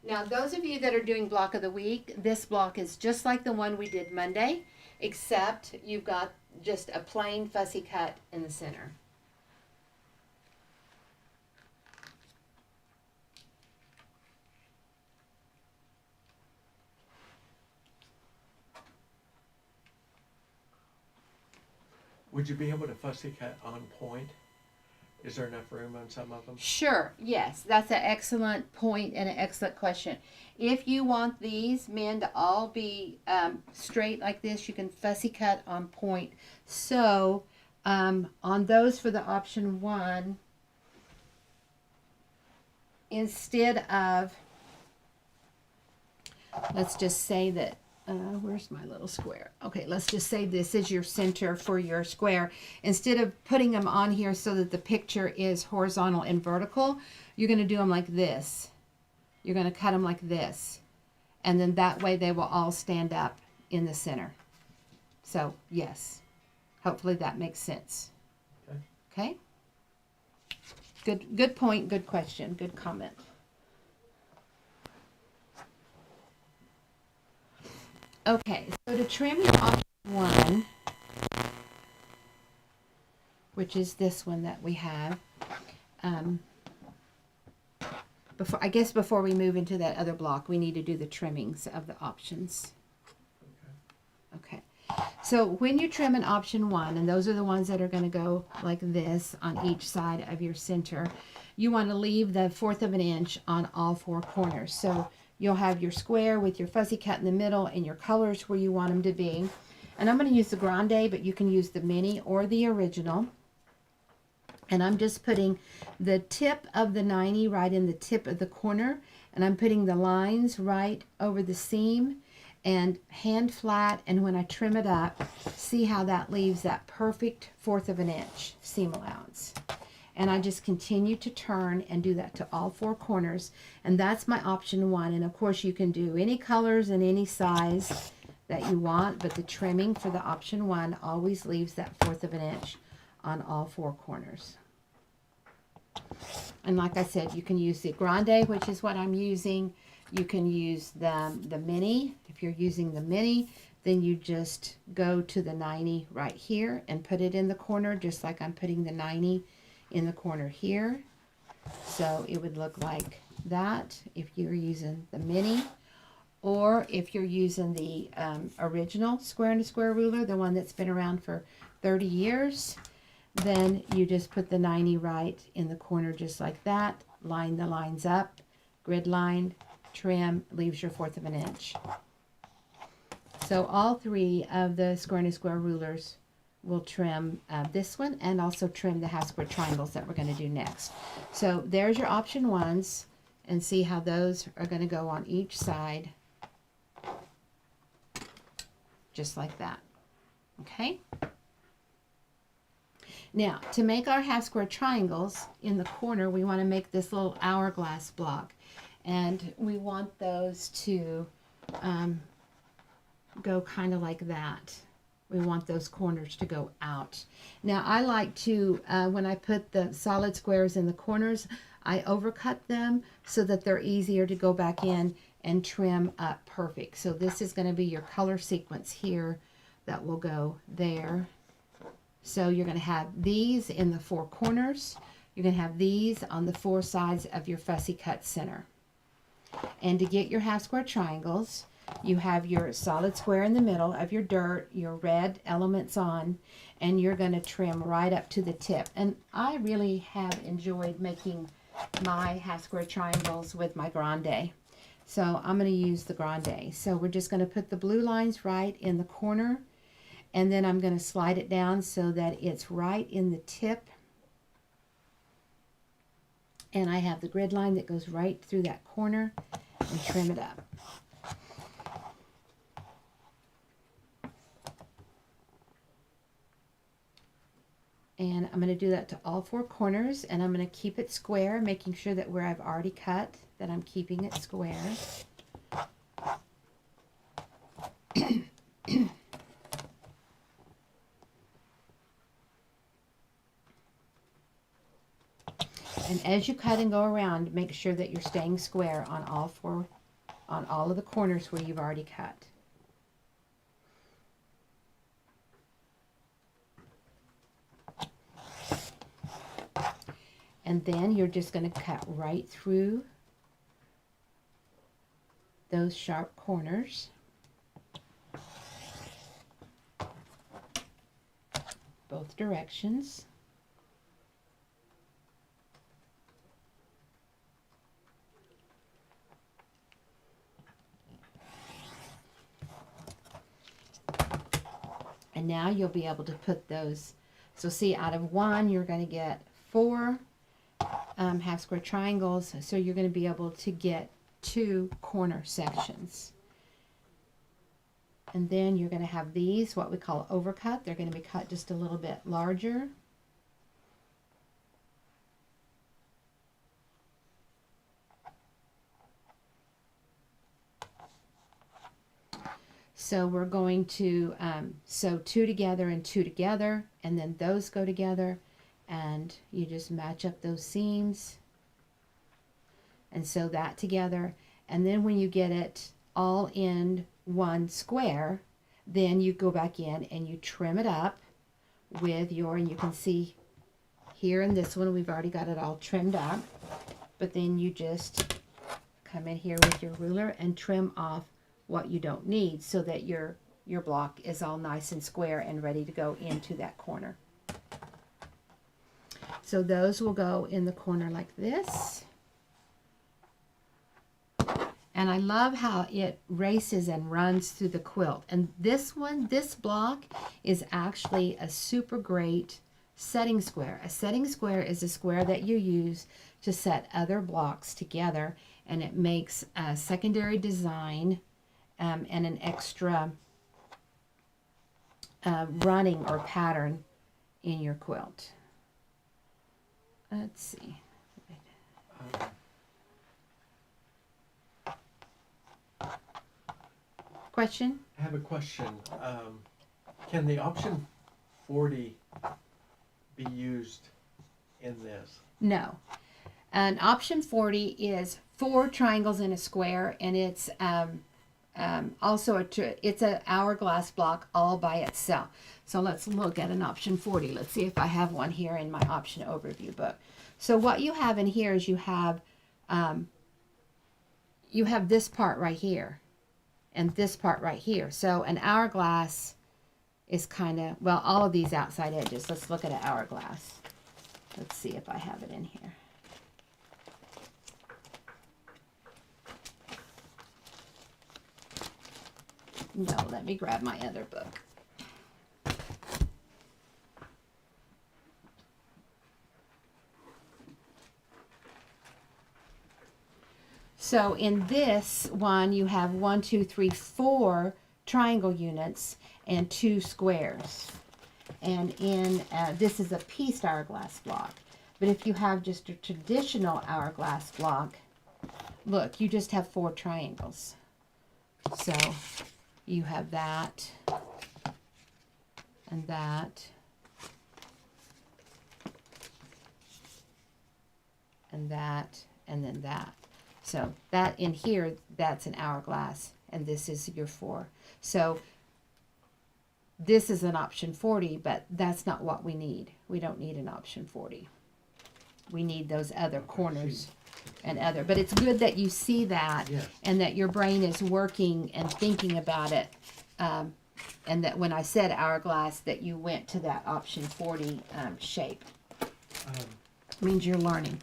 Now, those of you that are doing block of the week, this block is just like the one we did Monday, except you've got just a plain fussy cut in the center. Would you be able to fussy cut on point? Is there enough room on some of them? Sure, yes. That's an excellent point and an excellent question. If you want these men to all be straight like this, you can fussy cut on point. So on those for the option 1, instead of, let's just say that, where's my little square? Okay, let's just say this is your center for your square. Instead of putting them on here so that the picture is horizontal and vertical, you're going to do them like this. You're going to cut them like this. And then that way they will all stand up in the center. So, yes. Hopefully that makes sense. Okay. Okay? Good point, good question, good comment. Okay, so to trim your option 1, which is this one that we have, before we move into that other block, we need to do the trimmings of the options. Okay. So when you trim an option 1, and those are the ones that are going to go like this on each side of your center, you want to leave the 1/4 of an inch on all 4 corners. So you'll have your square with your fussy cut in the middle and your colors where you want them to be. And I'm going to use the grande, but you can use the mini or the original. And I'm just putting the tip of the 90 right in the tip of the corner, and I'm putting the lines right over the seam and hand flat, and when I trim it up, see how that leaves that perfect 1/4 of an inch seam allowance. And I just continue to turn and do that to all 4 corners, and that's my option 1. And of course you can do any colors and any size that you want, but the trimming for the option 1 always leaves that 1/4 of an inch on all 4 corners. And like I said, you can use the grande, which is what I'm using. You can use the mini. If you're using the mini, then you just go to the 90 right here and put it in the corner, just like I'm putting the 90 in the corner here. So it would look like that if you're using the mini. Or if you're using the original square and a square ruler, the one that's been around for 30 years, then you just put the 90 right in the corner just like that. Line the lines up, grid line, trim, leaves your 1/4 of an inch. So all 3 of the square and a square rulers will trim this one, and also trim the half square triangles that we're going to do next. So there's your option 1s, and see how those are going to go on each side, just like that. Okay? Now, to make our half square triangles in the corner, we want to make this little hourglass block. And we want those to go kind of like that. We want those corners to go out. Now, I like to, when I put the solid squares in the corners, I overcut them so that they're easier to go back in and trim up perfect. So this is going to be your color sequence here that will go there. So you're going to have these in the 4 corners. You're going to have these on the 4 sides of your fussy cut center. And to get your half square triangles, you have your solid square in the middle of your dirt, your red elements on, and you're going to trim right up to the tip. And I really have enjoyed making my half square triangles with my grande. So I'm going to use the grande. So we're just going to put the blue lines right in the corner, and then I'm going to slide it down so that it's right in the tip. And I have the grid line that goes right through that corner, and trim it up. And I'm going to do that to all 4 corners, and I'm going to keep it square, making sure that where I've already cut, that I'm keeping it square. And as you cut and go around, make sure that you're staying square on all of the corners where you've already cut. And then you're just going to cut right through those sharp corners. Both directions. And now you'll be able to put those. So see, out of 1, you're going to get 4 half square triangles. So you're going to be able to get 2 corner sections. And then you're going to have these, what we call overcut. They're going to be cut just a little bit larger. So we're going to sew 2 together and 2 together, and then those go together, and you just match up those seams and sew that together. And then when you get it all in one square, then you go back in and you trim it up with your, and you can see here in this one we've already got it all trimmed up, but then you just come in here with your ruler and trim off what you don't need so that your block is all nice and square and ready to go into that corner. So those will go in the corner like this. And I love how it races and runs through the quilt. And this one, this block, is actually a super great setting square. A setting square is a square that you use to set other blocks together, and it makes a secondary design and an extra running or pattern in your quilt. Let's see. Question? I have a question. Can the option 40 be used in this? No. An option 40 is 4 triangles in a square, and it's also it's an hourglass block all by itself. So let's look at an option 40. Let's see if I have one here in my option overview book. So what you have in here is you have this part right here and this part right here. So an hourglass is kind of, well, all of these outside edges. Let's look at an hourglass. Let's see if I have it in here. No, let me grab my other book. So in this one, you have 1, 2, 3, 4 triangle units and 2 squares. And in this is a pieced hourglass block. But if you have just a traditional hourglass block, look, you just have 4 triangles. So you have that and that and that and then that. So that in here, that's an hourglass, and this is your 4. So this is an option 40, but that's not what we need. We don't need an option 40. We need those other corners and other. But it's good that you see that, yes, and that your brain is working and thinking about it. And that when I said hourglass, that you went to that option 40 shape. Means you're learning.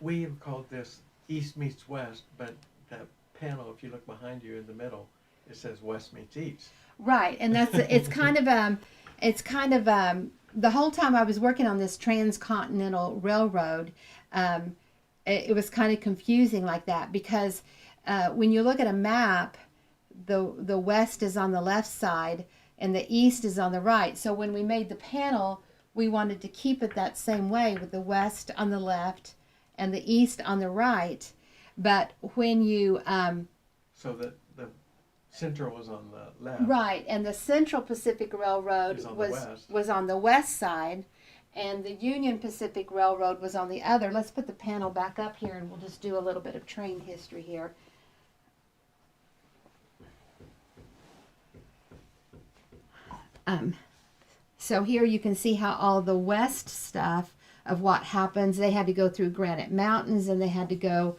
We have called this East meets West, but that panel, if you look behind you in the middle, it says West meets East. Right, and that's it's kind of the whole time I was working on this transcontinental railroad, it was kind of confusing like that, because when you look at a map, the west is on the left side and the east is on the right. So when we made the panel, we wanted to keep it that same way, with the west on the left and the east on the right. But when you so that the Central was on the left, right, and the Central Pacific Railroad was on the west side, and the Union Pacific Railroad was on the other. Let's put the panel back up here, and we'll just do a little bit of train history here. So here you can see how all the west stuff of what happens, they had to go through Granite Mountains, and they had to go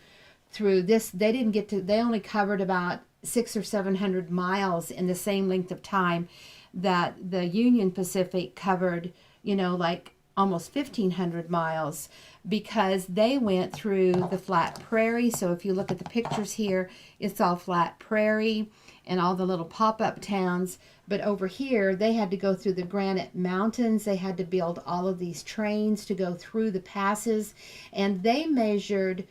through this. They didn't get to, they only covered about 600 or 700 miles in the same length of time that the Union Pacific covered, you know, like almost 1,500 miles, because they went through the flat prairie. So if you look at the pictures here, it's all flat prairie and all the little pop-up towns. But over here, they had to go through the Granite Mountains. They had to build all of these trains to go through the passes. And they measured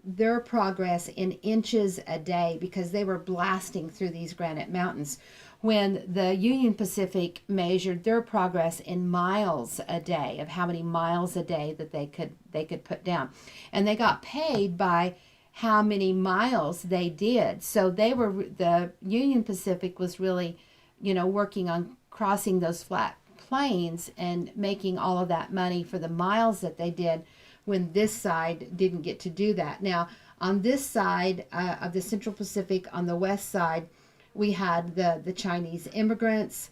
their progress in inches a day, because they were blasting through these Granite Mountains. When the Union Pacific measured their progress in miles a day, of how many miles a day that they could put down. And they got paid by how many miles they did. So the Union Pacific was really, you know, working on crossing those flat planes and making all of that money for the miles that they did, when this side didn't get to do that. Now, on this side of the Central Pacific, on the west side, we had the Chinese immigrants.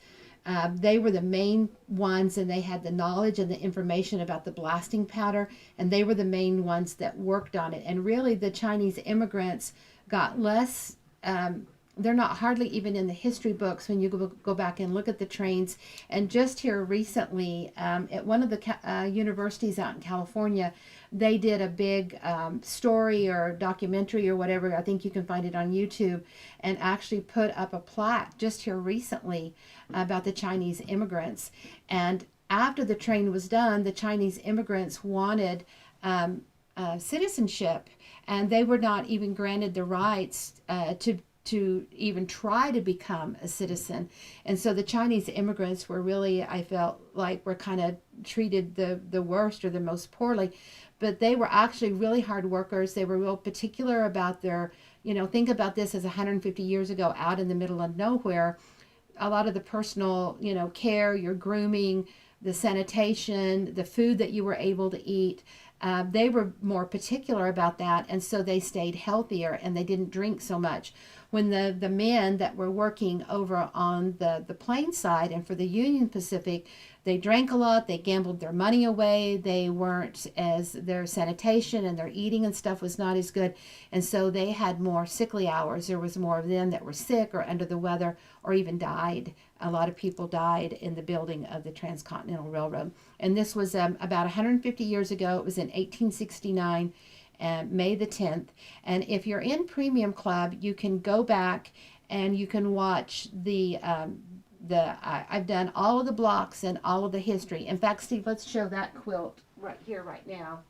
They were the main ones, and they had the knowledge and the information about the blasting powder, and they were the main ones that worked on it. And really, the Chinese immigrants got less. They're not hardly even in the history books when you go back and look at the trains. And just here recently, at one of the universities out in California, they did a big story or documentary or whatever. I think you can find it on YouTube, and actually put up a plaque just here recently about the Chinese immigrants. And after the train was done, the Chinese immigrants wanted citizenship, and they were not even granted the rights to even try to become a citizen. And so the Chinese immigrants were really, I felt like, were kind of treated the worst or the most poorly. But they were actually really hard workers. They were real particular about their, think about this as 150 years ago, out in the middle of nowhere. A lot of the personal, care, your grooming, the sanitation, the food that you were able to eat, they were more particular about that, and so they stayed healthier and they didn't drink so much. When the men that were working over on the plain side and for the Union Pacific, they drank a lot, they gambled their money away, they weren't their sanitation and their eating and stuff was not as good, and so they had more sickly hours. There was more of them that were sick or under the weather or even died. A lot of people died in the building of the Transcontinental Railroad. And this was about 150 years ago. It was in 1869, May the 10th. And if you're in Premium Club, you can go back and you can watch I've done all of the blocks and all of the history. In fact, Steve, let's show that quilt right here, right now.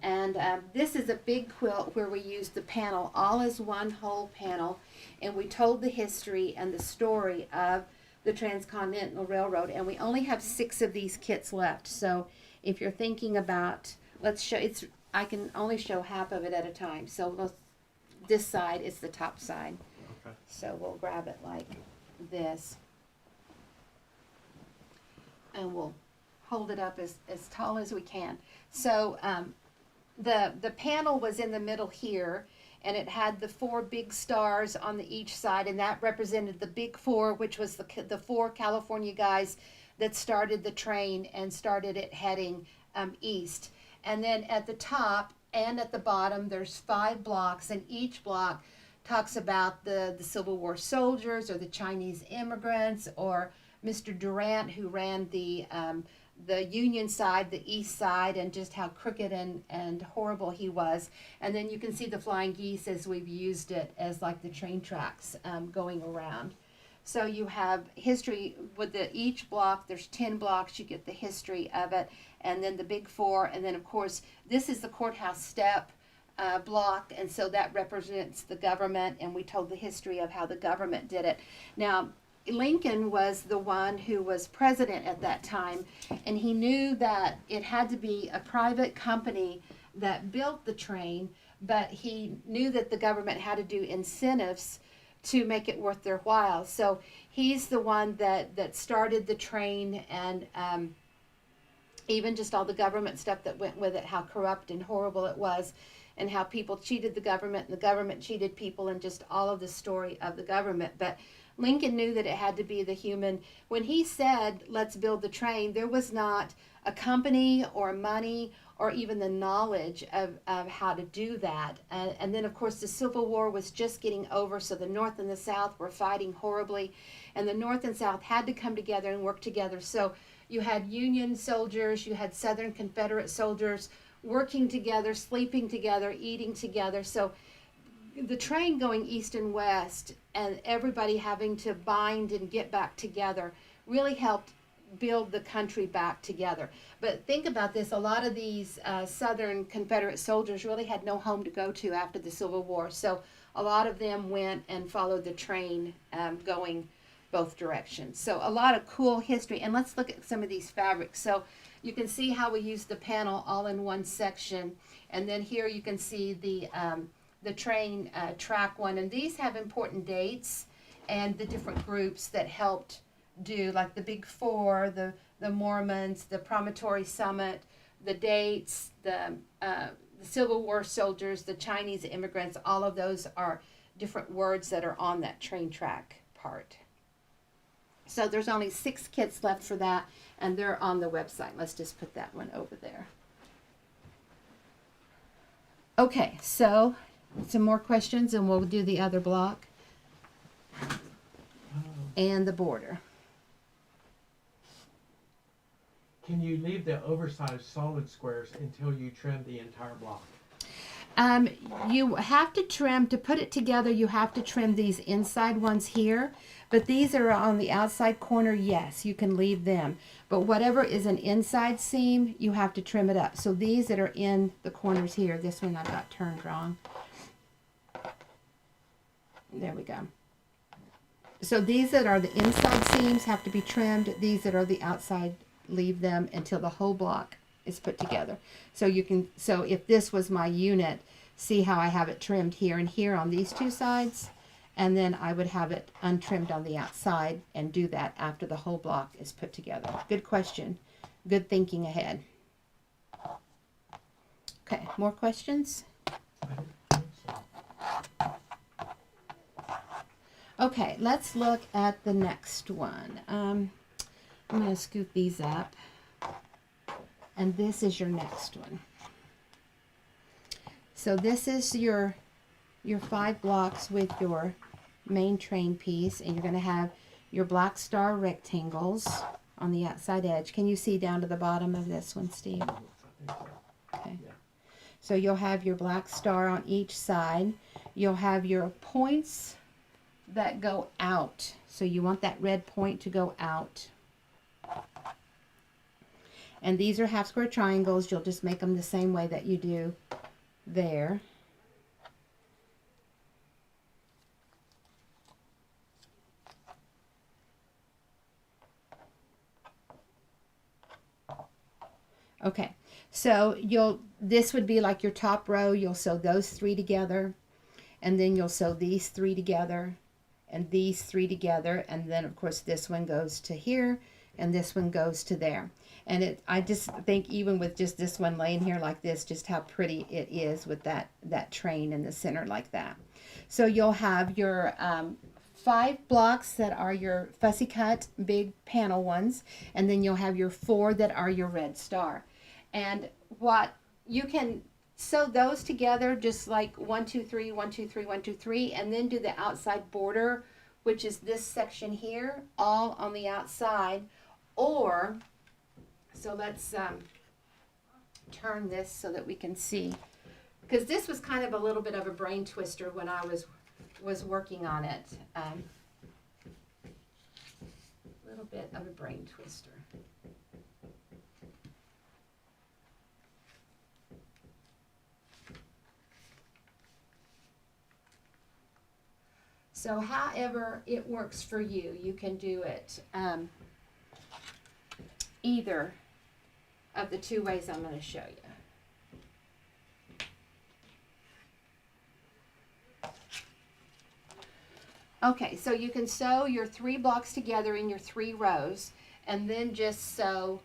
And this is a big quilt where we used the panel all as one whole panel, and we told the history and the story of the Transcontinental Railroad. And we only have 6 of these kits left. So if you're thinking about, I can only show half of it at a time. So this side is the top side. Okay. So we'll grab it like this, and we'll hold it up as tall as we can. So the panel was in the middle here, and it had the 4 big stars on each side, and that represented the big 4, which was the 4 California guys that started the train and started it heading east. And then at the top and at the bottom, there's 5 blocks, and each block talks about the Civil War soldiers or the Chinese immigrants or Mr. Durant, who ran the Union side, the east side, and just how crooked and horrible he was. And then you can see the flying geese as we've used it as like the train tracks going around. So you have history with each block. There's 10 blocks. You get the history of it, and then the big 4, and then of course this is the courthouse step block, and so that represents the government, and we told the history of how the government did it. Now, Lincoln was the one who was president at that time, and he knew that it had to be a private company that built the train, but he knew that the government had to do incentives to make it worth their while. So he's the one that started the train, and even just all the government stuff that went with it, how corrupt and horrible it was, and how people cheated the government and the government cheated people, and just all of the story of the government. But Lincoln knew that it had to be the human. When he said, let's build the train, there was not a company or money or even the knowledge of how to do that. And then, of course, the Civil War was just getting over, so the North and the South were fighting horribly, and the North and South had to come together and work together. So you had Union soldiers, you had Southern Confederate soldiers working together, sleeping together, eating together. So the train going east and west and everybody having to bind and get back together really helped build the country back together. But think about this, a lot of these Southern Confederate soldiers really had no home to go to after the Civil War. So a lot of them went and followed the train going both directions. So a lot of cool history. And let's look at some of these fabrics. So you can see how we use the panel all in one section. And then here you can see the train track one. And these have important dates and the different groups that helped do like the Big Four, the Mormons, the Promontory Summit, the dates, the Civil War soldiers, the Chinese immigrants. All of those are different words that are on that train track part. So there's only 6 kits left for that, and they're on the website. Let's just put that one over there. Okay, so some more questions, and we'll do the other block and the border. Can you leave the oversized solid squares until you trim the entire block? You have to trim, to put it together, you have to trim these inside ones here, but these are on the outside corner. Yes, you can leave them, but whatever is an inside seam, you have to trim it up. So these that are in the corners here, this one I got turned wrong. There we go. So these that are the inside seams have to be trimmed. These that are the outside, leave them until the whole block is put together. So you can, so if this was my unit, see how I have it trimmed here and here on these 2 sides, and then I would have it untrimmed on the outside and do that after the whole block is put together. Good question. Good thinking ahead. Okay, more questions? I don't think so. Okay, let's look at the next one. I'm going to scoop these up. And this is your next one. So this is your 5 blocks with your main train piece, and you're going to have your black star rectangles on the outside edge. Can you see down to the bottom of this one, Steve? I think so. Okay. Yeah. So you'll have your black star on each side. You'll have your points that go out. So you want that red point to go out. And these are half square triangles. You'll just make them the same way that you do there. Okay, so this would be like your top row. You'll sew those 3 together, and then you'll sew these 3 together, and these 3 together, and then of course this one goes to here, and this one goes to there. And I just think even with just this one laying here like this, just how pretty it is with that train in the center like that. So you'll have your 5 blocks that are your Fussy Cut big panel ones, and then you'll have your 4 that are your red star. And what you can sew those together just like 1 2 3 1 2 3 1 2 3, and then do the outside border, which is this section here, all on the outside. Or so let's turn this so that we can see, because this was kind of a little bit of a brain twister when I was working on it. A little bit of a brain twister. So however it works for you, you can do it either of the 2 ways I'm going to show you. Okay, so you can sew your 3 blocks together in your 3 rows, and then just sew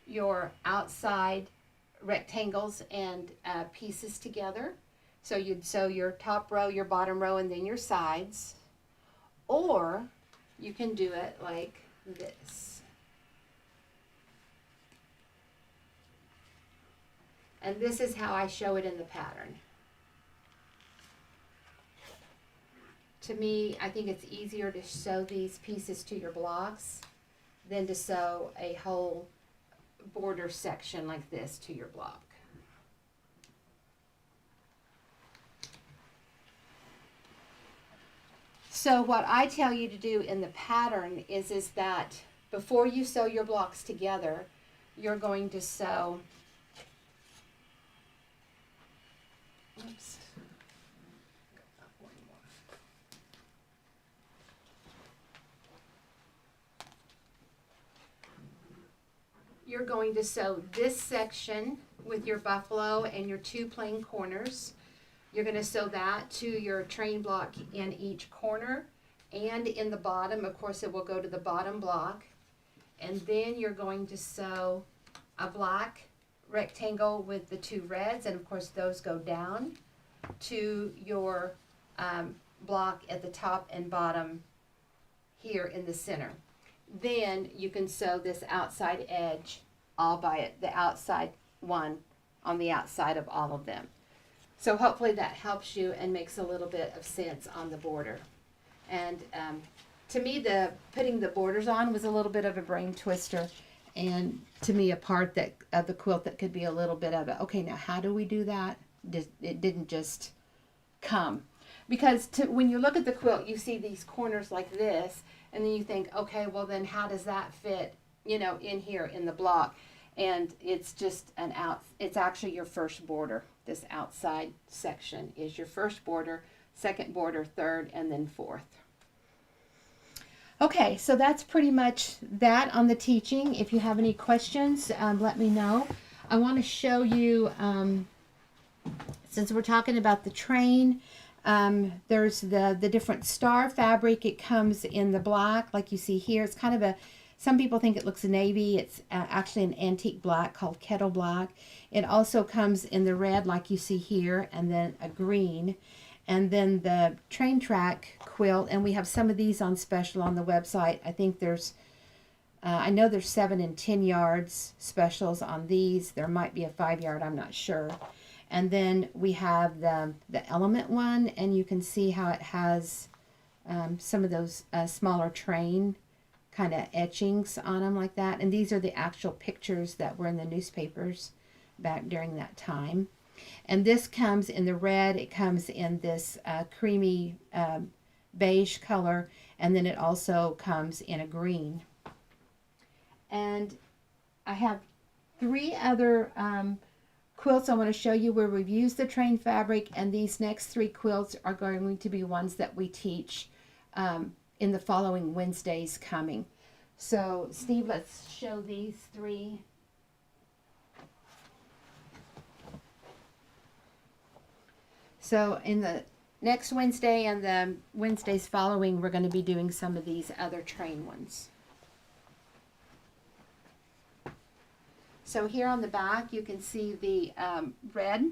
your outside rectangles and pieces together. So you'd sew your top row, your bottom row, and then your sides. Or you can do it like this. And this is how I show it in the pattern. To me, I think it's easier to sew these pieces to your blocks than to sew a whole border section like this to your block. So what I tell you to do in the pattern is that before you sew your blocks together, you're going to sew, oops, you're going to sew this section with your buffalo and your 2 plain corners. You're going to sew that to your train block in each corner, and in the bottom. Of course, it will go to the bottom block. And then you're going to sew a black rectangle with the 2 reds, and of course those go down to your block at the top and bottom here in the center. Then you can sew this outside edge all by it, the outside one on the outside of all of them. So hopefully that helps you and makes a little bit of sense on the border. And to me, putting the borders on was a little bit of a brain twister, and to me a part of the quilt that could be a little bit of a, okay, now how do we do that? It didn't just come. Because when you look at the quilt, you see these corners like this, and then you think, okay, well then how does that fit, in here in the block? And it's just it's actually your first border. This outside section is your first border, second border, third, and then fourth. Okay, so that's pretty much that on the teaching. If you have any questions, let me know. I want to show you, since we're talking about the train, there's the different star fabric. It comes in the black, like you see here. It's kind of some people think it looks navy. It's actually an antique black called kettle black. It also comes in the red, like you see here, and then a green. And then the train track quilt, and we have some of these on special on the website. I think I know there's 7 and 10 yards specials on these. There might be a 5 yard, I'm not sure. And then we have the element one, and you can see how it has some of those smaller train kind of etchings on them like that. And these are the actual pictures that were in the newspapers back during that time. And this comes in the red. It comes in this creamy beige color, and then it also comes in a green. And I have 3 other quilts I want to show you where we've used the train fabric, and these next 3 quilts are going to be ones that we teach in the following Wednesdays coming. So Steve, let's show these 3. So in the next Wednesday and the Wednesdays following, we're going to be doing some of these other train ones. So here on the back, you can see the red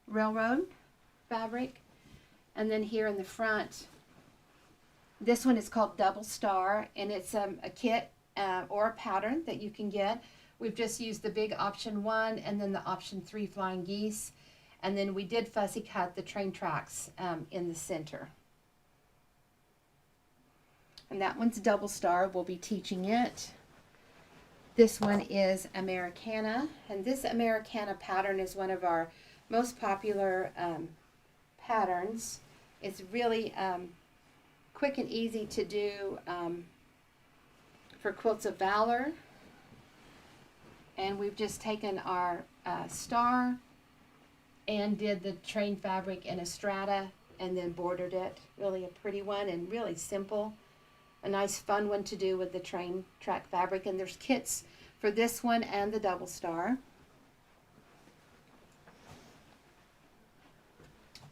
railroad fabric. And then here in the front, this one is called Double Star, and it's a kit or a pattern that you can get. We've just used the big option 1 and then the option 3 flying geese. And then we did fussy cut the train tracks in the center. And that one's Double Star. We'll be teaching it. This one is Americana. And this Americana pattern is one of our most popular patterns. It's really quick and easy to do for Quilts of Valor. And we've just taken our star and did the train fabric in a strata and then bordered it. Really a pretty one and really simple. A nice fun one to do with the train track fabric. And there's kits for this one and the Double Star.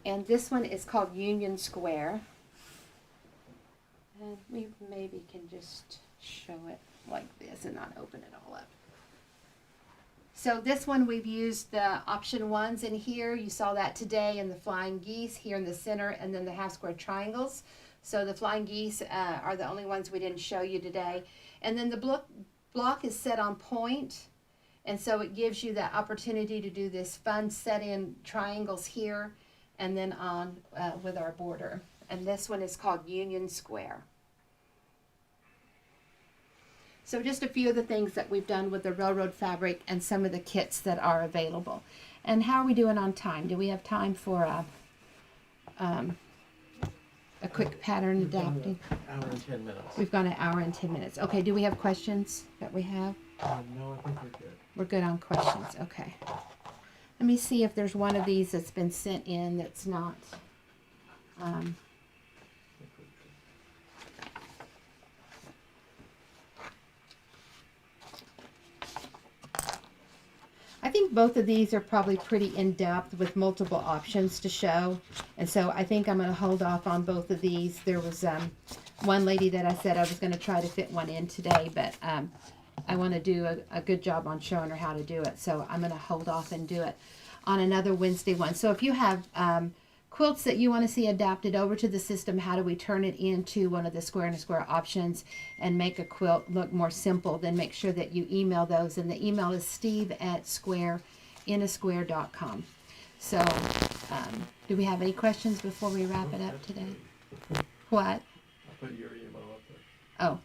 And this one is called Union Square. And we maybe can just show it like this and not open it all up. So this one we've used the option 1s in here. You saw that today in the flying geese here in the center, and then the half square triangles. So the flying geese are the only ones we didn't show you today. And then the block is set on point, and so it gives you that opportunity to do this fun set in triangles here and then on with our border. And this one is called Union Square. So just a few of the things that we've done with the railroad fabric and some of the kits that are available. And how are we doing on time? Do we have time for a quick pattern adapting? Hour and 10 minutes. We've got an hour and 10 minutes. Okay, do we have questions that we have? No, I think we're good. We're good on questions. Okay. Let me see if there's one of these that's been sent in that's not. I think both of these are probably pretty in-depth with multiple options to show, And so I think I'm going to hold off on both of these. There was one lady that I said I was going to try to fit one in today, but I want to do a good job on showing her how to do it. So I'm going to hold off and do it on another Wednesday one. So if you have quilts that you want to see adapted over to the system, how do we turn it into one of the square and a square options and make a quilt look more simple, then make sure that you email those. And the email is steve@squareinasquare.com. So do we have any questions before we wrap it up today? What? I'll put your email up there. Oh,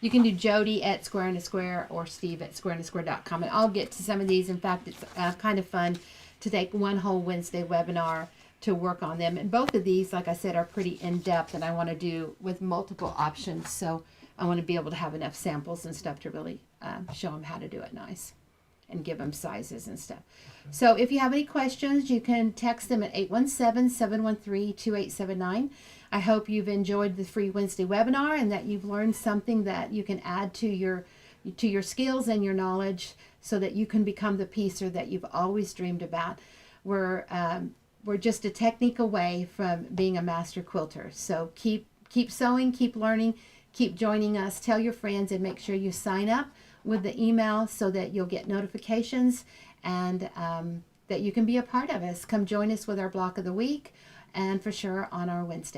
you can do Jody@squareinasquare or steve@squareinasquare.com. And I'll get to some of these. In fact, it's kind of fun to take one whole Wednesday webinar to work on them. And both of these, like I said, are pretty in-depth, and I want to do with multiple options. So I want to be able to have enough samples and stuff to really show them how to do it nice and give them sizes and stuff. So if you have any questions, you can text them at 817-713-2879. I hope you've enjoyed the free Wednesday webinar and that you've learned something that you can add to your skills and your knowledge so that you can become the piecer that you've always dreamed about. We're just a technique away from being a master quilter. So keep sewing, keep learning, keep joining us. Tell your friends and make sure you sign up with the email so that you'll get notifications and that you can be a part of us. Come join us with our block of the week and for sure on our Wednesday.